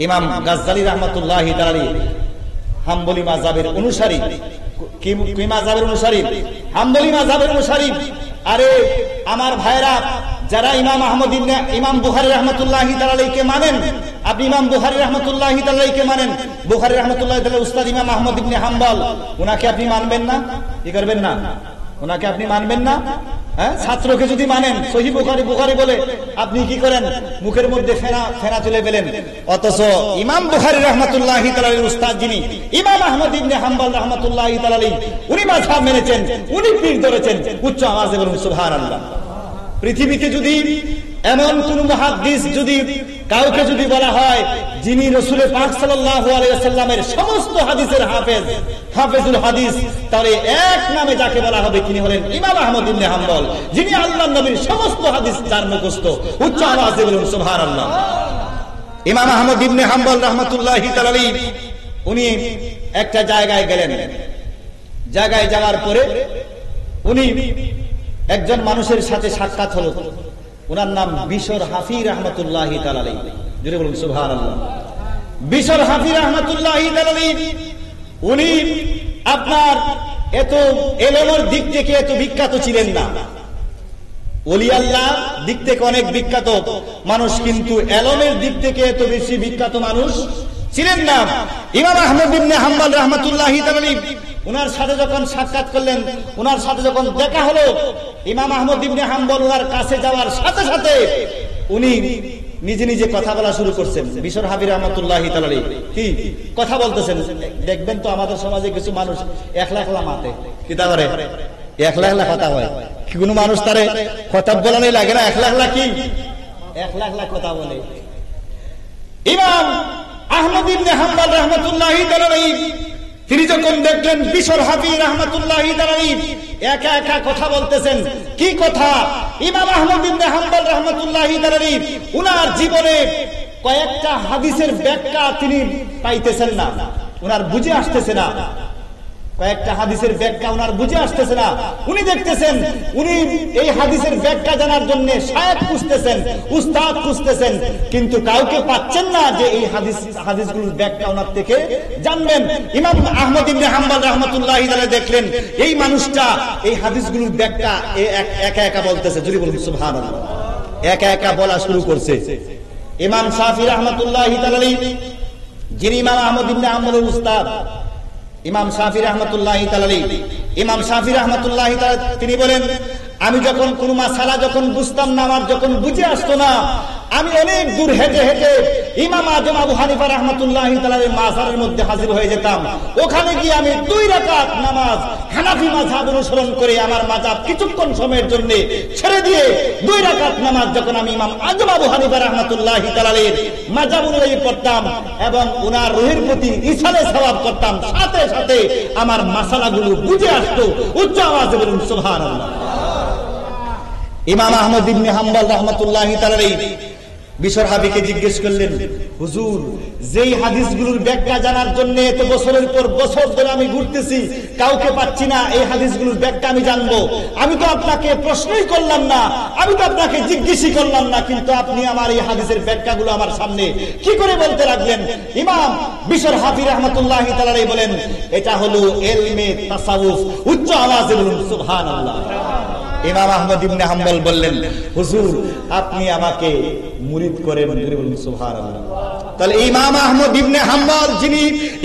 ইমাম গাজ্জালী রাহমাতুল্লাহি তাআলা হাম্বলি মাযহাবের অনুসারী। কি মাযহাবের অনুসারী? হাম্বলি মাযহাবের অনুসারী। আরে আমার ভাইরা, যারা ইমাম বুখারী রাহমাতুল্লাহি তাআলা আলাইহিকে মানেন, আপনি ইমাম বুখারী রাহমাতুল্লাহি তাআলা আলাইহিকে মানেন, বুখারী রাহমাতুল্লাহি তাআলা উস্তাদ ইমাম আহমদ ইবনে হাম্বল, উনাকে আপনি মানবেন না? কি করবেন না? ওনাকে আপনি মানবেন না? হ্যাঁ, ছাত্রকে যদি মানেন, সহিহ বুখারী বুখারী বলে আপনি কি করেন? মুখের মধ্যে ফেনা তুলে ফেলেন। অথচ ইমাম বুখারী রাহমাতুল্লাহি তাআলা আলাইহির উস্তাদ যিনি ইমাম আহমদ ইবনে হাম্বল রাহমাতুল্লাহি তাআলা আলাইহি, উনি মাযহাব মেনেছেন, উনি পীর ধরেছেন। উচ্চ আওয়াজে বলুন সুবহানাল্লাহ। পৃথিবীতে যদি এমন কোন মুহাদ্দিস, যদি কাউকে যদি বলা হয় যিনি রাসূল পাক সাল্লাল্লাহু আলাইহি ওয়াসাল্লামের সমস্ত হাদিসের হাফেজুল হাদিস, তাহলে এক নামে যাকে বলা হবে তিনি হলেন ইমাম আহমদ ইবনে হাম্বল, যিনি আল্লাহর নবীর সমস্ত হাদিস যার মুখস্থ। উচ্চ আওয়াজে বলুন সুবহানাল্লাহ। ইমাম আহমদ ইবনে হাম্বল রাহমাতুল্লাহি তাআলা আলাইহি উনি একটা জায়গায় গেলেন। জায়গায় যাওয়ার পরে উনি একজন মানুষের সাথে সাক্ষাৎ হলো। ওনার নাম বিশর হাফি রাহমাতুল্লাহি তাআলা আলাইহি। জোরে বলুন সুবহানাল্লাহ। বিশর হাফি রাহমাতুল্লাহি তাআলা আলাইহি উনি আপনার এত ইলমের দিক থেকে এত বিখ্যাত ছিলেন না। ওলি আল্লাহ দিক থেকে অনেক বিখ্যাত মানুষ, কিন্তু ইলমের দিক থেকে এত বেশি বিখ্যাত মানুষ ছিলেন না। ইমাম আহমদ ইবনে হাম্বল রাহমাতুল্লাহি তাআলা আলাইহি উনার সাথে যখন সাক্ষাৎ করলেন, উনার সাথে যখন দেখা হলো, ইমাম আহমদ ইবনে হাম্বল উনার কাছে যাওয়ার সাথে সাথে উনি নিজে নিজে কথা বলা শুরু করছেন। বিশর হাফি রাহমাতুল্লাহি তাআলা আলাইহি কি কথা বলতেছেন? দেখবেন তো আমাদের সমাজে কিছু মানুষ একলা একলা মাতে কি তা করে, একলা একলা কথা হয়। কি কোনো মানুষ তারে কথা বলানোই লাগে না? একলা একলা কি একলা একলা কথা বলে। ইমাম আহমদ ইবনে হাম্বল রাহমাতুল্লাহি তাআলা আলাইহি তিনি যখন দেখলেন বিশর হাফি রাহমাতুল্লাহি তাআলা আলাইহি একা একা কথা বলতেছেন, কি কথা? ইমাম আহমদ ইবনে হাম্বল রাহমাতুল্লাহি তাআলা আলাইহি উনার জীবনে কয়েকটা হাদিসের ব্যাখ্যা তিনি পাইতেছেন না, উনার বুঝে আসতেছে না। কয়েকটা হাদিসের ব্যাখ্যা উনার বুঝে আসতেছে না। উনি দেখতেছেন, উনি এই হাদিসের ব্যাখ্যা জানার জন্য শায়েখ খুঁজতেছেন, উস্তাদ খুঁজতেছেন, কিন্তু কাউকে পাচ্ছেন না যে এই হাদিসগুলোর ব্যাখ্যা ওনার থেকে জানবেন। ইমাম আহমদ ইবনে হাম্বল রাহমাতুল্লাহি তাআলা দেখলেন এই মানুষটা এই হাদিসগুলোর ব্যাখ্যা একা একা বলতেছে। যদি বলুন সুবহানাল্লাহ। একা একা বলা শুরু করছে। ইমাম শাফি রাহমাতুল্লাহি তাআলা আলাইহি, যিনি ইমাম আহমদ ইবনে হাম্বলের উস্তাদ, ইমাম শাফি রাহমাতুল্লাহি তাআলা আলাইহি, ইমাম শাফি রাহমাতুল্লাহি তাআলা তিনি বলেন, আমি যখন কোন মাসালা যখন বুঝতাম না, আমার যখন বুঝে আসতো না, আমি অনেক দূর হেঁটে হেঁটে ইমাম আজম আবু হানিফা রাহমাতুল্লাহি তাআলার মাজারের মধ্যে হাজির হয়ে যেতাম। ওখানে গিয়ে আমি 2 রাকাত নামাজ হানাফি মাযহাব অনুসরণ করে আমার মাযহাব কিছুক্ষণ সময়ের জন্য ছেড়ে দিয়ে 2 রাকাত নামাজ যখন আমি ইমাম আজম আবু হানিফা রাহমাতুল্লাহি তাআলার মাযহাব অনুযায়ী পড়তাম এবং ওনার রুহের প্রতি ইসালে সওয়াব করতাম, সাথে সাথে আমার মাসালাগুলো বুঝে আসতো। উচ্চ আওয়াজে বলুন সুবহানাল্লাহ। ইমাম আহমদ ইবনে হাম্বল রাহমাতুল্লাহি তাআলা আলাইহি বিশর হাফিকে জিজ্ঞেস করলেন, হুজুর, যেই হাদিসগুলোর ব্যাখ্যা জানার জন্য এত বছরের পর বছর ধরে আমি ঘুরতেছি, কাউকে পাচ্ছি না, এই হাদিসগুলোর ব্যাখ্যা আমি জানবো। আমি তো আপনাকে প্রশ্নই করলাম না, আমি তো আপনাকে জিজ্ঞেসই করলাম না, কিন্তু আপনি আমার এই হাদিসের ব্যাখ্যাগুলো আমার সামনে কি করে বলতে লাগলেন? ইমাম বিশর হাফি রাহমাতুল্লাহি তাআলা আলাইহি বলেন, এটা হলো ইলমে তাসাউফ। উচ্চ আওয়াজে বলুন সুবহানাল্লাহ। ইমাম আহমদ ইবনে হাম্বল বললেন, হুজুর, আপনি আমাকে মুরিদ করেন। বলুন সুবহানাল্লাহ। তাহলে ইমাম আহমদ ইবনে হাম্বল, যিনি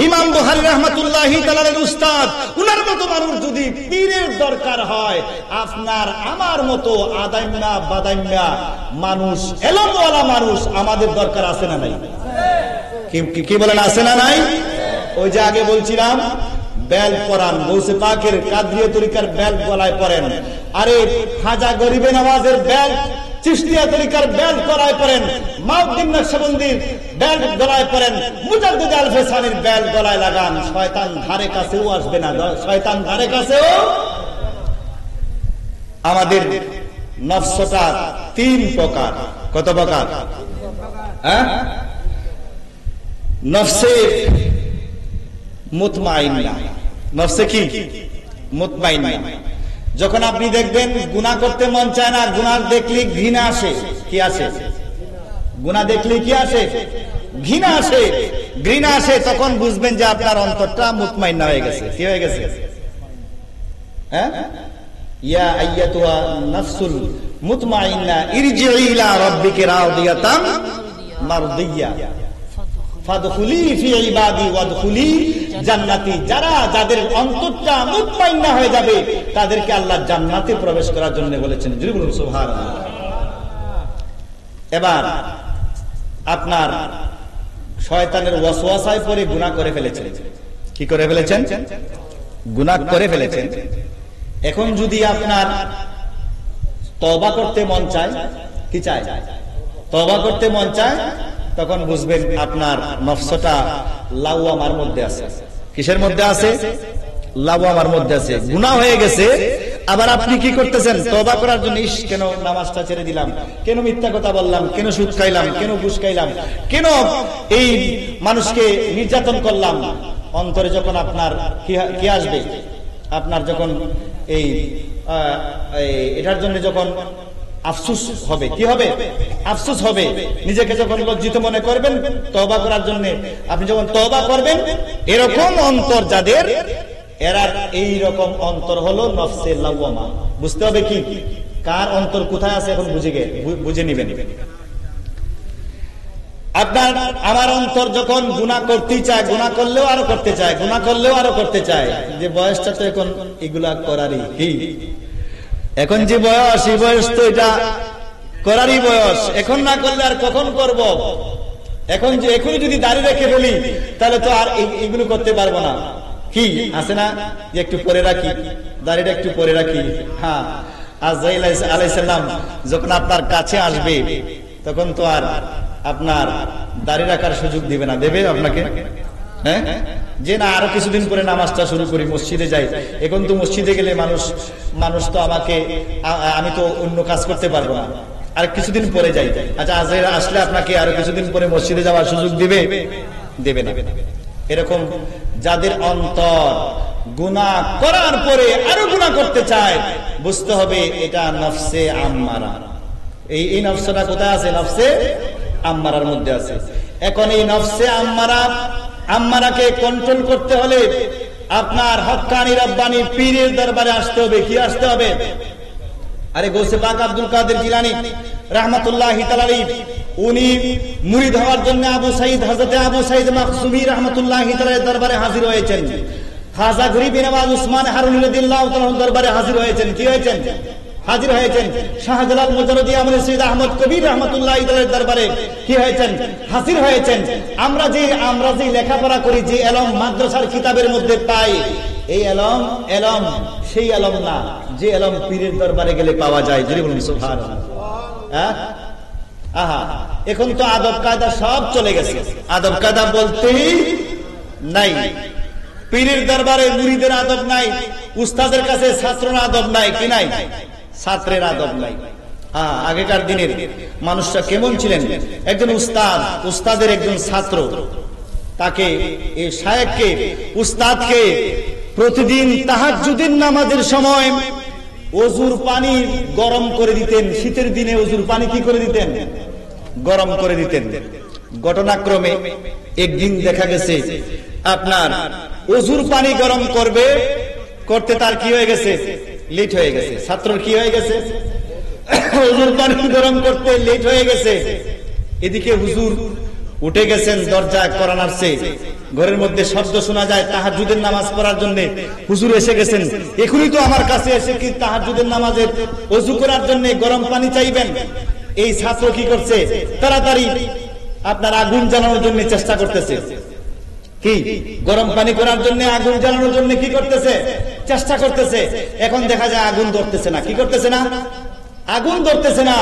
ইমাম বুখারী রাহমাতুল্লাহি তাআলার উস্তাদ, উনার মতো মানুষ যদি পীরের দরকার হয়, আপনার আমার মতো আদাইম্যা বাদাইম্যা মানুষ, এলমওয়ালা মানুষ আমাদের দরকার আছে না নাই? কি বলেন, আছে না নাই? ওই যে আগে বলছিলাম বেল পরান, গৌসে পাকের কাদরিয়া তরিকার বেল গলায় পরেন। আরে খাজা গরিবে নওয়াজের বেল, চিশতিয়া তরিকার বেল গলায় পরেন, মাউদ্দিন নকশবন্দির বেল গলায় পরেন, মুজাদ্দিদ আল ফেসানির বেল গলায় লাগান। শয়তান ধারে কাছেও আসবে না, শয়তান ধারে কাছেও। আমাদের নফসটা 3 প্রকার। কত প্রকার? হ্যাঁ, নফসে মুতমাইন্না, নফসে কি মুতমাইন্না। যখন আপনি দেখবেন গুনাহ করতে মন চায় না, গুনাহ দেখলে ঘৃণা আসে। কি আসে? গুনাহ দেখলে কি আসে? ঘৃণা আসে। ঘৃণা আসে, তখন বুঝবেন যে আপনার অন্তরটা মুতমাইন্না হয়ে গেছে। কি হয়ে গেছে? হ্যাঁ, ইয়া আইয়াতুহা নাফসুল মুতমাইন্না ইরজিই ইলা রাব্বিকি রাদিয়াতাম মারদিয়া ফাদখুলি ফি ইবাদি ওয়াদখুলি জান্নাতি। যাদের অন্তরটা মুতমাইন্না হয়ে যাবে তাদেরকে আল্লাহ জান্নাতে প্রবেশ করার জন্য বলেছেন। জোরে বলুন সুবহানাল্লাহ। এবার আপনার শয়তানের ওয়াসওয়াসায় পড়ে গুনাহ করে ফেলেছেন। কি করে ফেলেছেন? গুনাহ করে ফেলেছেন। এখন যদি আপনার তওবা করতে মন চায়, কি চায়? তওবা করতে মন চায়, তখন বুঝবেন আপনার নফসটা লাওয়ামার মধ্যে আছে। কিসের মধ্যে আছে? লাওয়ামার মধ্যে আছে। গুনাহ হয়ে গেছে, আবার আপনি কি করতেছেন? তওবা করার জন্য, ইস কেন নামাজটা ছেড়ে দিলাম, কেন মিথ্যা কথা বললাম, কেন সুদ খাইলাম, কেন ঘুষ খাইলাম, কেন এই মানুষকে নির্যাতন করলাম। অন্তরে যখন আপনার কি আসবে, আপনার যখন এই এটার জন্য যখন আফসোস হবে, কি হবে? আফসোস হবে। নিজেকে যখন লজ্জিত মনে করবেন তওবা করার জন্য, আপনি যখন তওবা করবেন, এরকম অন্তর যাদের, এরা এই রকম অন্তর হলো নফসে লাওয়ামা। বুঝতে হবে কি কার অন্তর কোথায় আছে, এখন বুঝে নিবেন। আপনার আমার অন্তর যখন গুনাহ করতেই চায়, গুনাহ করলেও আরো করতে চায়, গুনাহ করলেও আরো করতে চায়। যে বয়সটা তো এখন এগুলা করারই, কি এখন যে বয়স, এই বয়স তো এটা করারই বয়স। এখন না করলে আর কখন করব? এখন যে এখনই যদি দাড়ি রেখে ফেলি তাহলে তো আর এগুলো করতে পারবো না। কি আছে না যে একটু পরে রাখি, দাড়িটা একটু পরে রাখি। হ্যাঁ, আজরাইল আলাইহিস সালাম যখন আপনার কাছে আসবে তখন তো আর আপনার দাড়ি রাখার সুযোগ দিবে না। দেবে আপনাকে? হ্যাঁ, যে না আরো কিছুদিন পরে নামাজটা শুরু করি, মসজিদে যাই। এখন তো মসজিদে গেলে মানুষ তো আমাকে, আমি তো অন্য কাজ করতে পারবো না, আর কিছুদিন পরে যাই। আচ্ছা, আজরাইল আসলে আপনাকে আরো কিছুদিন পরে মসজিদে যাওয়ার সুযোগ দিবে? দেবে না। এরকম যাদের অন্তর গুনাহ করার পরে আরো গুনাহ করতে চায়, বুঝতে হবে এটা নফসে আম্মারা। এই নফসটা কোথায় আছে? নফসে আম্মারার মধ্যে আছে। এখন এই নফসে আম্মারাকে কন্ট্রোল করতে হলে আপনার হক্কানি রব্বানি পীরের দরবারে আসতে হবে। কি আসতে হবে? আরে গৌসে পাক আব্দুল কাদের জিলানী রাহমাতুল্লাহি তাআলা আলাইহি, উনি মুরিদ হওয়ার জন্য হযরতে আবু সাঈদ মাখজুমী রাহমাতুল্লাহি তাআলার দরবারে হাজির হয়েছেন। খাজা গরিব নওয়াজ উসমান হারুনী রাদিয়াল্লাহু তাআলার দরবারে হাজির হয়েছেন। কি হয়েছেন? হাজির হয়েছেন। শাহজালাল মুজাররদি আমলে সৈয়দ আহমদ কবির রাহমাতুল্লাহি তাআলার দরবারে কি হয়েছেন? হাজির হয়েছেন। আমরা যে লেখাপড়া করি, যে এলম মাদ্রাসার কিতাবের মধ্যে পাই, এই এলম সেই এলম না যে এলম পীরের দরবারে গেলে পাওয়া যায়। যদি বলুন সুবহানাল্লাহ। হ্যাঁ, আহা, এখন তো আদব কায়দা সব চলে গেছে। আদব কায়দা বলতেই নাই। পীরের দরবারে মুরিদের আদব নাই, উস্তাদের কাছে ছাত্রের আদব নাই। কি নাই? ছাত্রের আদব নাই। আগেকার দিনের মানুষরা কেমন ছিলেন? একজন উস্তাদের একজন ছাত্র, তাকে এই শায়েখকে, উস্তাদকে প্রতিদিন তাহাজ্জুদের নামাজের সময় ওযুর পানি গরম করে দিতেন। শীতের দিনে ওযুর পানি কি করে দিতেন? গরম করে দিতেন। ঘটনাক্রমে একদিন দেখা গেছে আপনার ওযুর পানি গরম করতে তার কি হয়ে গেছে? লেট হয়ে গেছে। ছাত্রর কি হয়ে গেছে? ওযুর পানি গরম করতে লেট হয়ে গেছে। এদিকে হুজুর উঠে গেছেন, দরজা কোরআন আসছে, ঘরের মধ্যে শব্দ শোনা যায় তাহাজ্জুদের নামাজ পড়ার জন্য। হুজুর এসে গেছেন, এখনই তো আমার কাছে এসে কি তাহাজ্জুদের নামাজের ওযু করার জন্য গরম পানি চাইবেন? এই ছাত্র কি করছে? তাড়াতাড়ি আপনার আগুন জ্বালানোর জন্য চেষ্টা করতেছে। কি গরম পানি করার জন্য, আগুন জ্বালানোর জন্য কি করতেছে? চেষ্টা করতেছে। এখন দেখা যায় আগুন ধরতেছে না। কি করতেছে না? আগুন ধরতেছে না।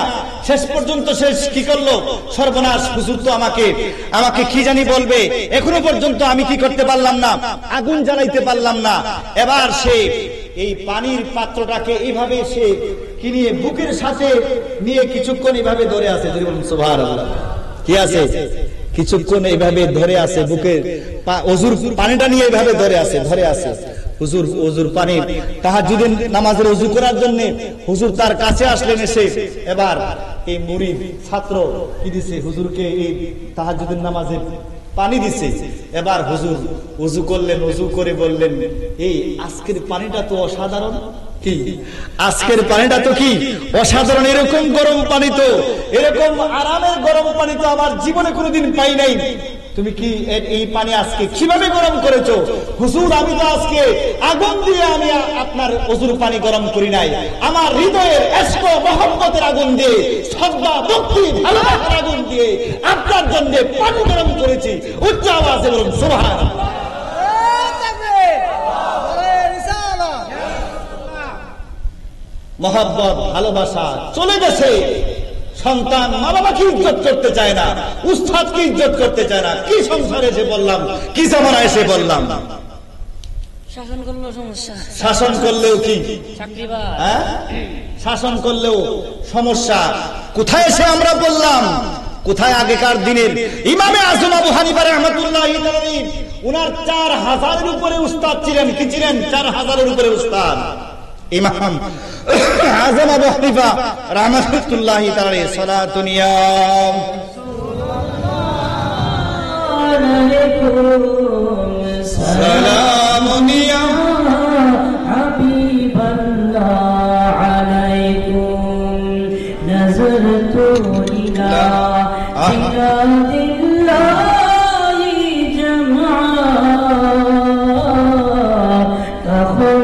শেষ পর্যন্ত কি করলো? সর্বনাশ, হুজুর তো আমাকে কি জানি বলবে, এখনো পর্যন্ত আমি কি করতে পারলাম না? আগুন জ্বালাইতে পারলাম না। এবার সে এই পানির পাত্রটাকে এইভাবে সে কি নিয়ে বুকের সাথে নিয়ে কিছুক্ষণ এইভাবে ধরে আছে। সুবহানাল্লাহ। কি আছে? কিছুক্ষণ এইভাবে ধরে আছে, বুকে ওযুর পানিটা নিয়ে এইভাবে ধরে আছে। হুজুর পানি তাহাজ্জুদের নামাজের ওযু করার জন্য হুজুর তার কাছে আসলেন। এসে এবার এই মুরিদ ছাত্র কি দিছে? হুজুরকে এই তাহাজ্জুদের নামাজের পানি দিছে। এবার হুজুর ওযু করলেন, ওযু করে বললেন, এই আজকের পানিটা তো অসাধারণ। কি আজকের পানিটা তো কি অসাধারণ, এরকম গরম পানি তো, এরকম আরামের গরম পানি তো আমার জীবনে কোনোদিন পাই নাই। তুমি কি এই পানি আজকে কিভাবে গরম করেছো? হুজুর আমি তো আজকে আগুন দিয়ে আমি আপনার ওযুর পানি গরম করি নাই, আমার হৃদয়ের ইশক মহব্বতের আগুন দিয়ে, শ্রদ্ধা ভক্তি ভালোবাসার আগুন দিয়ে আপনার জন্য পানি গরম করেছি। উচ্চ আওয়াজে বলুন সুবহানাল্লাহ। মহব্বত ভালোবাসা চলে গেছে। সন্তান মা বাবাকে ইজ্জত করতে চায় না, উস্তাদকে ইজ্জত করতে চায় না। কি সংসারে এসে বললাম, কি জামানা এসে বললাম। শাসন করলেও সমস্যা, শাসন করলেও কি, হ্যাঁ শাসন করলেও সমস্যা। কোথায় এসে আমরা বললাম, কোথায় আগেকার দিনের ইমামে আজম আবু হানিফা রাহমাতুল্লাহি আলাইহি, উনার 4000-এর উপরে উস্তাদ ছিলেন। কি ছিলেন? 4000-এর উপরে উস্তাদ। ইমাম আজম আবু হানিফা রাহমাতুল্লাহি তাআলা সালাতুন ইয়া সালামুন ইয়া হাবিবাল্লাহ আলাইকুম নাযরতু ইলা বিলাদিল্লাহি জামআ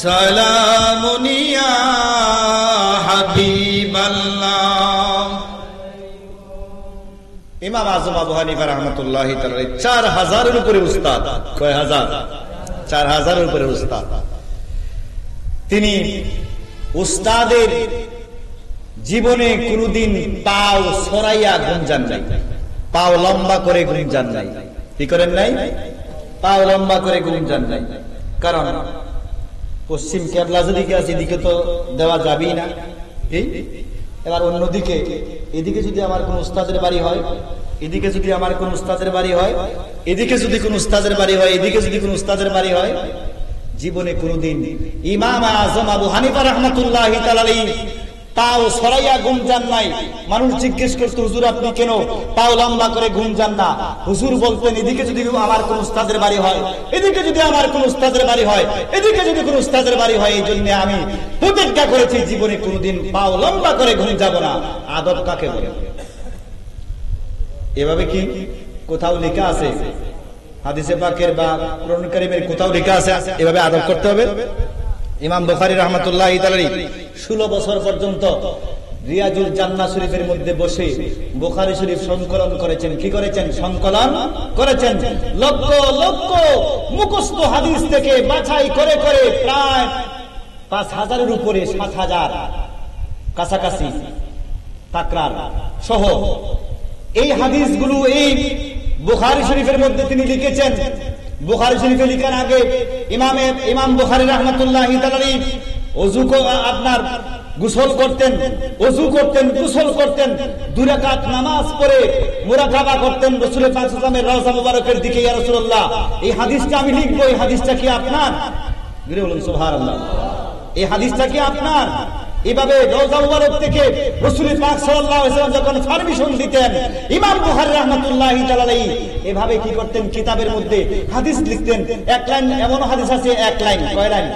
সালামুন ইয়া হাবিবাল্লাহ। ইমাম আজম আবু হানিফা রাহমাতুল্লাহি তাআলা 4000-এর উপরে উস্তাদ। কয় হাজার? 4000-এর উপরে উস্তাদ। তিনি উস্তাদের জীবনে কোনদিন পাও সরাইয়া গুঞ্জান নাই, পাও লম্বা করে গুঞ্জান নাই। কি করেন নাই? পাও লম্বা করে গুঞ্জান নাই। কারণ পশ্চিম কেবলা যেদিকে আছে এদিকে তো দেওয়া যাবেই না। এবার অন্যদিকে এদিকে যদি আমার কোন উস্তাদের বাড়ি হয়, এদিকে যদি আমার কোন উস্তাদের বাড়ি হয়, এদিকে যদি কোন উস্তাদের বাড়ি হয়, এদিকে যদি কোন উস্তাদের বাড়ি হয়, জীবনে কোনদিন ইমাম আজম আবু হানিফা রাহমাতুল্লাহি তাআলা আলাইহি পাও সরাইয়া গুঞ্জান নাই। মানুষ জিজ্ঞেস করতো, হুজুর আপনি কেন পাও লম্বা করে গুঞ্জান না? হুজুর বলতেন, এদিকে যদি আমার কোন উস্তাদের বাড়ি হয়, এদিকে যদি আমার কোন উস্তাদের বাড়ি হয়, এদিকে যদি কোন উস্তাদের বাড়ি হয়, এই জন্য আমি প্রতিজ্ঞা করেছি জীবনে কোনদিন পাও লম্বা করে গুঞ্জাবো না। আদব কাকে বলে? এভাবে কি কোথাও লেখা আছে হাদিসে পাকের বা কোরআন কারীমের কোথাও লেখা আছে এভাবে আদব করতে হবে? ইমাম বুখারী রাহমাতুল্লাহি তাআলা 16 বছর পর্যন্ত রিয়াজুল জান্নাহ শরীফের মধ্যে বসে বুখারী শরীফ সংকলন করেছেন। কি করেছেন? সংকলন করেছেন। লক্ষ লক্ষ মুখস্থ হাদিস থেকে বাছাই করে করে প্রায় 5000-এর উপরে 7000 কাছাকাছি তাকরার সহ এই হাদিসগুলো এই বুখারী শরীফের মধ্যে তিনি লিখেছেন। বুখারী শরীফে লিখার আগে ইমাম বুখারী রাহমাতুল্লাহি তাআলা ওযু আপনার গোসল করতেন, ওযু করতেন, গোসল করতেন, 2 রাকাত নামাজ পড়ে মুরাকাবা করতেন রাসূল পাক সাল্লাল্লাহু আলাইহি ওয়াসাল্লামের রওজা মুবারকের দিকে। ইয়া রাসূলুল্লাহ, এই হাদিসটা আমি লিখবো, এই হাদিসটা কি আপনার? বলে বলুন সুবহানাল্লাহ। এই হাদিসটা কি আপনার? এভাবে রওজা মুবারক থেকে রাসূল পাক সাল্লাল্লাহু আলাইহি ওয়াসাল্লাম যখন পারমিশন দিতেন, ইমাম বুখারী রাহমাতুল্লাহি তাআলা আলাইহি এভাবে কি করতেন? কিতাবের মধ্যে হাদিস লিখতেন। এক লাইন, এমন হাদিস আছে 1 লাইন। কয় লাইন?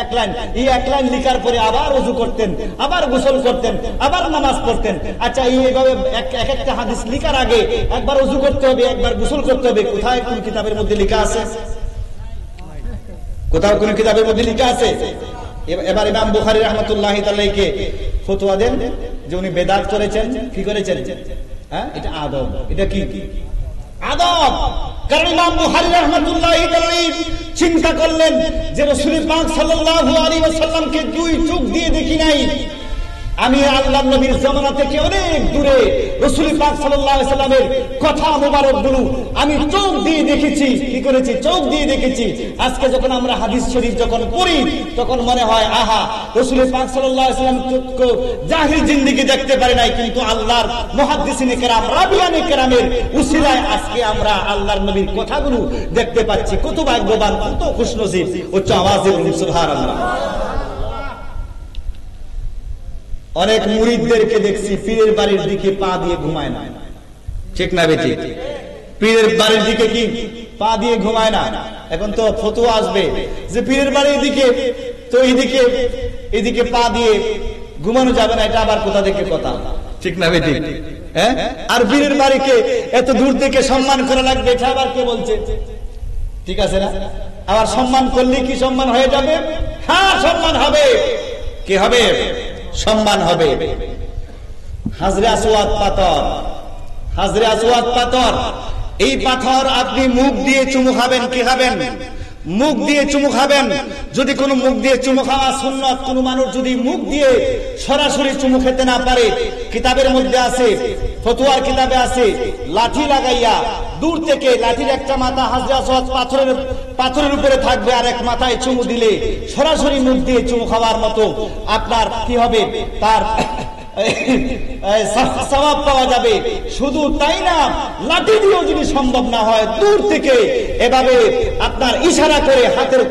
1 লাইন। এই 1 লাইন লিখার পরে আবার ওযু করতেন, আবার গোসল করতেন, আবার নামাজ পড়তেন। আচ্ছা, এইভাবে এক একটা হাদিস লিখার আগে একবার ওযু করতে হবে, একবার গোসল করতে হবে। কোথায় কোন কিতাবের মধ্যে লেখা আছে? কোথাও কোন কিতাবের মধ্যে লেখা আছে? এবার ইমাম বুখারী রাহমাতুল্লাহি তাআলাকে ফতোয়া দেন যে উনি বেদাত করেছেন। কি করেছেন? হ্যাঁ, এটা আদব। এটা কি আদব? কারণ ইমাম বুখারী রাহমাতুল্লাহি তাআলা চিন্তা করলেন যে রাসূল পাক সাল্লাল্লাহু আলাইহি ওয়াসাল্লামকে 2 চোখ দিয়ে দেখি নাই, আমি আল্লাহর নবীর জামানা থেকে অনেক দূরে রাসূল পাক সাল্লাল্লাহু আলাইহি সাল্লামের কথা মোবারকগুলো আমি চোখ দিয়ে দেখেছি। কি করেছি? চোখ দিয়ে দেখেছি। আজকে যখন আমরা হাদিস শরীফ যখন পড়ি তখন মনে হয় আহা, রাসূল পাক সাল্লাল্লাহু আলাইহি সাল্লাম তো জাহির জিন্দেগি দেখতে পারে নাই, কিন্তু আল্লাহর মুহাদ্দিসিনে কেরাম রাবিয়ানে কেরামের উসিলায় আজকে আমরা আল্লাহর নবীর কথাগুলো দেখতে পাচ্ছি। কত ভাগ্যবান, কত খুশনসিব। উচ্চ আওয়াজে বলুন সুবহানাল্লাহ। অনেক মুরিদদেরকে দেখছি পীরের বাড়ির দিকে পা দিয়ে ঘুমায় না, ঠিক না বেটি? পীরের বাড়ির দিকে কি পা দিয়ে ঘুমায় না? এখন তো ফতোয়া আসবে যে পীরের বাড়ির দিকে তো এদিকে পা দিয়ে ঘুমানো যাবে না, এটা আবার কোথা থেকে কথা, ঠিক না বেটি? হ্যাঁ, আর পীরের বাড়িকে এত দূর থেকে সম্মান করা লাগবে, এটা আবার কে বলছে? ঠিক আছে না? আবার সম্মান করলে কি সম্মান হয়ে যাবে? হ্যাঁ, সম্মান হবে। কি হবে? সম্মান হবে। হাজরে আসওয়াদ পাথর, হাজরে আসওয়াদ পাথর, এই পাথর আপনি মুখ দিয়ে চুমু খাবেন। কি খাবেন? মুখ দিয়ে চুমু খাবেন। যদি কোনো মুখ দিয়ে চুমু খাওয়া সুন্নাত, কোনো মানুষ যদি মুখ দিয়ে সরাসরি চুমু খেতে না পারে, কিতাবের মধ্যে আছে, ফতোয়ার কিতাবে আছে, লাঠি লাগাইয়া দূর থেকে লাঠির একটা মাথা হাজরে আসওয়াদ পাথরের উপরে থাকবে, আর এক মাথায় চুমু দিলে সরাসরি মুখ দিয়ে চুমু খাওয়ার মতো আপনার কি হবে? তার সওয়াব পাওয়া যাবে। শুধু তাই না, লাঠি দিয়েও যদি সম্ভব না হয়, দূর থেকে এভাবে আপনার ইশারা করে, হাতের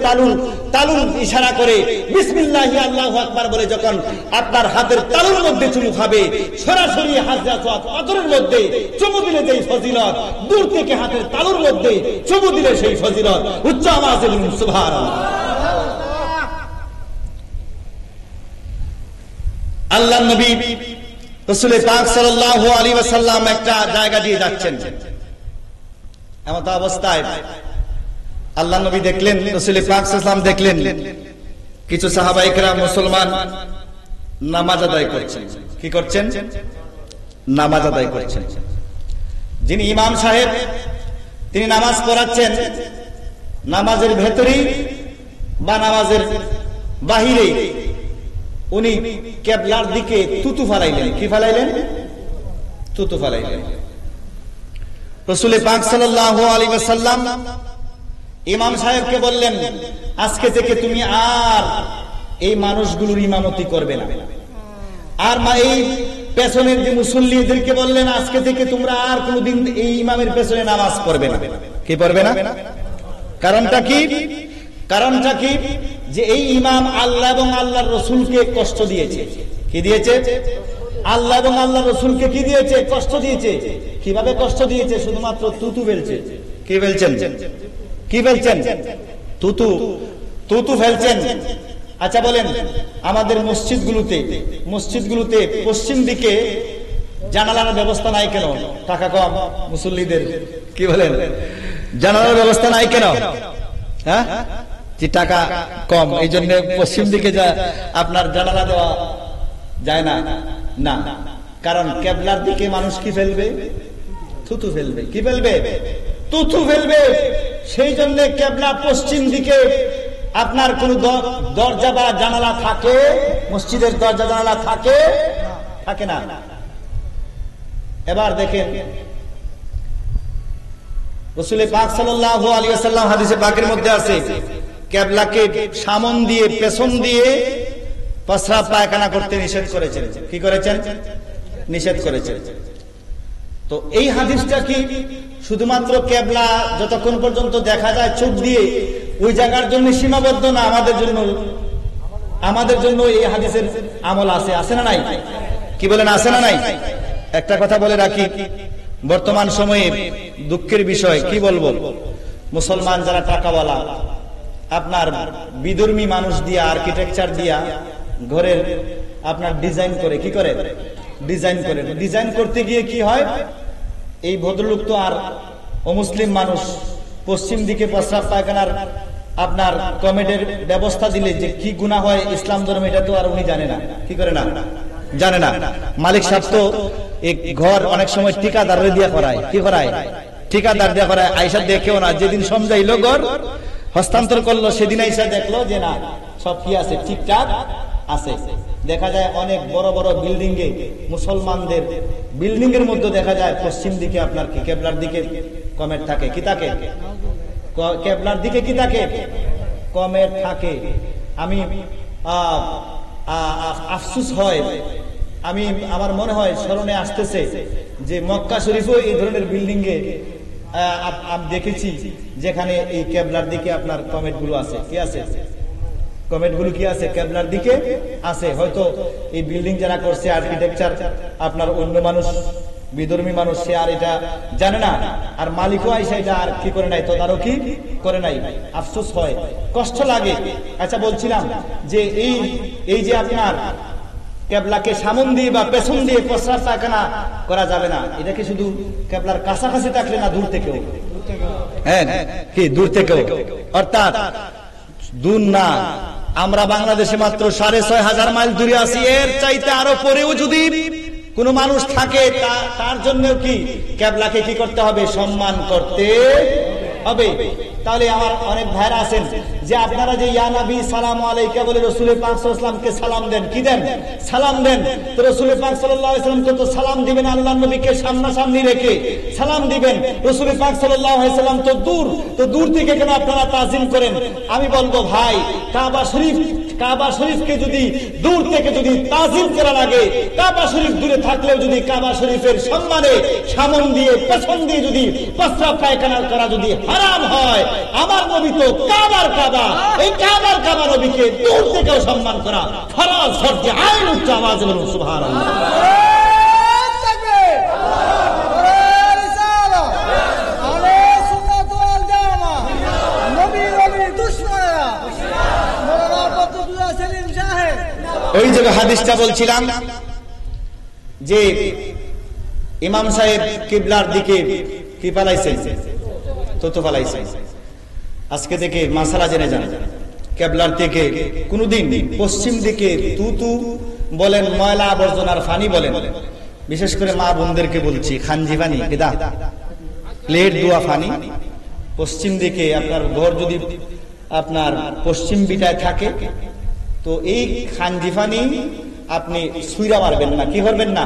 তালুর ইশারা করে বিসমিল্লাহি আল্লাহু আকবার বলে যখন আপনার হাতের তালুর মধ্যে চুমু খাবে, সরাসরি হাজরে আসওয়াদ পাথরের মধ্যে চুমু দিলে যেই ফজিলত, দূর থেকে হাতের তালুর মধ্যে চুমু দিলে সেই ফজিলত। উচ্চ আওয়াজে বলুন সুবহানাল্লাহ। আল্লাহর নবী রাসূল পাক সাল্লাল্লাহু আলাইহি ওয়াসাল্লাম একটা জায়গা দিয়ে যাচ্ছেন, এমন অবস্থায় আল্লাহর নবী দেখলেন, রাসূল পাক সাল্লাল্লাহু আলাইহি ওয়াসাল্লাম দেখলেন কিছু সাহাবায়ে কেরাম মুসলমান নামাজ আদায় করছেন। কি করছেন? নামাজ আদায় করছেন। যিনি ইমাম সাহেব তিনি নামাজ পড়াচ্ছেন, নামাজের ভেতরেই বা নামাজের বাহিরে উনি কিবলার দিকে থুতু ফালাইলেন। কি ফালাইলেন? থুতু ফালাইলেন। রাসূল পাক সাল্লাল্লাহু আলাইহি ওয়াসাল্লাম ইমাম সাহেবকে বললেন, আজকে থেকে তুমি আর এই মানুষগুলোর ইমামতি করবে না। আর এই পেছনের যে মুসল্লিদেরকে বললেন, আজকে থেকে তোমরা আর কোনোদিন এই ইমামের পেছনে নামাজ পড়বে না। কি পড়বে না? কারণটা কি? কারণটা কি? যে এই ইমাম আল্লাহ এবং আল্লাহর রাসূলকে কষ্ট দিয়েছে। কি দিয়েছে? আল্লাহ এবং আল্লাহর রাসূলকে কি দিয়েছে? কষ্ট দিয়েছে। কিভাবে কষ্ট দিয়েছে? শুধুমাত্র তুতু ফেলছে। কি ফেলছেন? কি ফেলছেন? তুতু ফেলছেন। আচ্ছা বলেন, আমাদের মসজিদগুলোতে পশ্চিম দিকে জানালার ব্যবস্থা নাই কেন? টাকা কম মুসল্লিদের, কি বলেন? জানালার ব্যবস্থা নাই কেন? হ্যাঁ, যে টাকা কম, এই জন্য পশ্চিম দিকে আপনার জানালা দেওয়া যায় না। না, কারণ কিবলার দিকে মানুষ কি ফেলবে? থুতু ফেলবে। কি ফেলবে? থুতু ফেলবে। সেই জন্য কিবলা পশ্চিম দিকে আপনার কোন দরজা বা জানালা থাকে? মসজিদের দরজা জানালা থাকে না। এবার দেখেন, রাসূল পাক সাল্লাল্লাহু আলাইহি ওয়াসাল্লাম হাদিসে পাকের মধ্যে আছে, কিবলাকে সামন দিয়ে পেছন দিয়ে প্রস্রাব পায়খানা করতে নিষেধ করেছেন। কি করেছেন? নিষেধ করেছেন। তো এই হাদিসটা কি শুধুমাত্র কিবলা যতক্ষণ পর্যন্ত দেখা যায় চোখ দিয়ে ওই জায়গার জন্য সীমাবদ্ধ না? আমাদের জন্য এই হাদিসের আমল আছে না নাই? কি বলেন, আছে না নাই? একটা কথা বলে রাখি, বর্তমান সময়ে দুঃখের বিষয়, কি বলবো, মুসলমান যারা টাকাওয়ালা আপনার বিধর্মী মানুষ দিয়া, আর্কিটেকচার দিয়া ঘরের আপনার ডিজাইন করে, কি করে? ডিজাইন করতে গিয়ে কি হয়, এই ভদ্রলোক তো আর অমুসলিম মানুষ পশ্চিম দিকে প্রস্রাব পায়খানার আপনার কমেডের ব্যবস্থা দিলে যে কি গুনাহ হয় ইসলাম ধর্মে, এটা তো আর উনি জানে না। কি করে না? জানে না। মালিক সাহেব তো এই ঘর অনেক সময় ঠিকাদার দিয়ে করায়। কি করায়? ঠিকাদার দিয়ে করায়। আয়েশা দেখেও না, যেদিন সমঝাইলো ঘর হস্তান্তর করলো, সেদিন আয়েশা দেখলো যে না, সব কি আছে ঠিকঠাক আছে। দেখা যায় অনেক বড় বড় বিল্ডিং এ মুসলমানদের বিল্ডিং এর মধ্যে দেখা যায় পশ্চিম দিকে আপনার কি কেবলার দিকে কমেট থাকে, কি থাকে? কেবলার দিকে কি থাকে? কমেট থাকে। আমি আফসোস হয়, আমি আমার মনে হয় স্মরণে আসতেছে যে মক্কা শরীফও এই ধরনের বিল্ডিং এ আমি দেখেছি যেখানে এই কেবলার দিকে আপনার কমেট গুলো আছে। কি আছে? কমেট গুলো কি আছে? কেবলার দিকে আছে। হয়তো এই বিল্ডিং যারা করছে আর্কিটেকচার আপনার অন্য মানুষ, বিধর্মী মানুষ, সে আর এটা জানে না, আর মালিকও আইসা এটা আর কি করে নাই, তদারকি করে নাই। আফসোস হয়, কষ্ট লাগে। আচ্ছা, বলছিলাম যে এই যে আপনার কেবলাকে সামন দিয়ে বা পেছন দিয়ে প্রস্রাব পায়খানা করা যাবে না, এটা কি শুধু কেবলার কাছাকাছি থাকলে না দূর থেকেও? হ্যাঁ, কি দূর থেকেও? অর্থাৎ দূর না, আমরা বাংলাদেশে মাত্র 6,500 মাইল দূরে আছি, এর চাইতে আরো পরেও যদি কোন মানুষ থাকে তার জন্য কি কেবলাকে কি করতে হবে? সম্মান করতে হবে। তাহলে আমার অনেক ভাইরা আছেন যে আপনারা যে ইয়া নবী সালামু আলাইকা বলে রাসূল পাক সাল্লাল্লাহু আলাইহি ওয়াসাল্লামকে সালাম দেন, কি দেন? সালাম দেন। তো রাসূল পাক সাল্লাল্লাহু আলাইহি ওয়াসাল্লামকে তো সালাম দিবেন আল্লাহর নবীকে সামনাসামনি রেখে সালাম দিবেন। রাসূল পাক সাল্লাল্লাহু আলাইহি ওয়াসাল্লাম তো দূর থেকে কেন আপনারা তাজিম করেন? আমি বলবো ভাই, কাবা শরীফকে যদি দূর থেকে যদি তাজিম করা লাগে, কাবা শরীফ দূরে থাকলেও যদি কাবা শরীফের সম্মানে সামন দিয়ে পেছন দিয়ে যদি প্রস্রাব পায়খানা করা যদি হারাম হয়, আমার নবী তো কাবার কাবা, এই কাবার কাবা নবীকে দূর থেকেও সম্মান করা ফরজ। ফরজে আইন। উচ্চ আওয়াজে বলুন সুবহানাল্লাহ। ওই জায়গায় হাদিসটা বলছিলাম যে ইমাম সাহেব কিবলার দিকে কি পালাইছেন? তো পালাইছেন। আজকে থেকে মাসালা জেনে যান, কেবলার থেকে কোনদিন পশ্চিম দিকে তুতু বলেন, ময়লা আবর্জনার ফানি বলেন, বিশেষ করে মা বোনদেরকে বলছি, খানজি ফানি, কেদা প্লেট দুয়া ফানি, পশ্চিম দিকে আপনার ঘর যদি আপনার পশ্চিম বিটায় থাকে তো এই খানজিফানি আপনি সুইরা মারবেন না। কি করবেন না?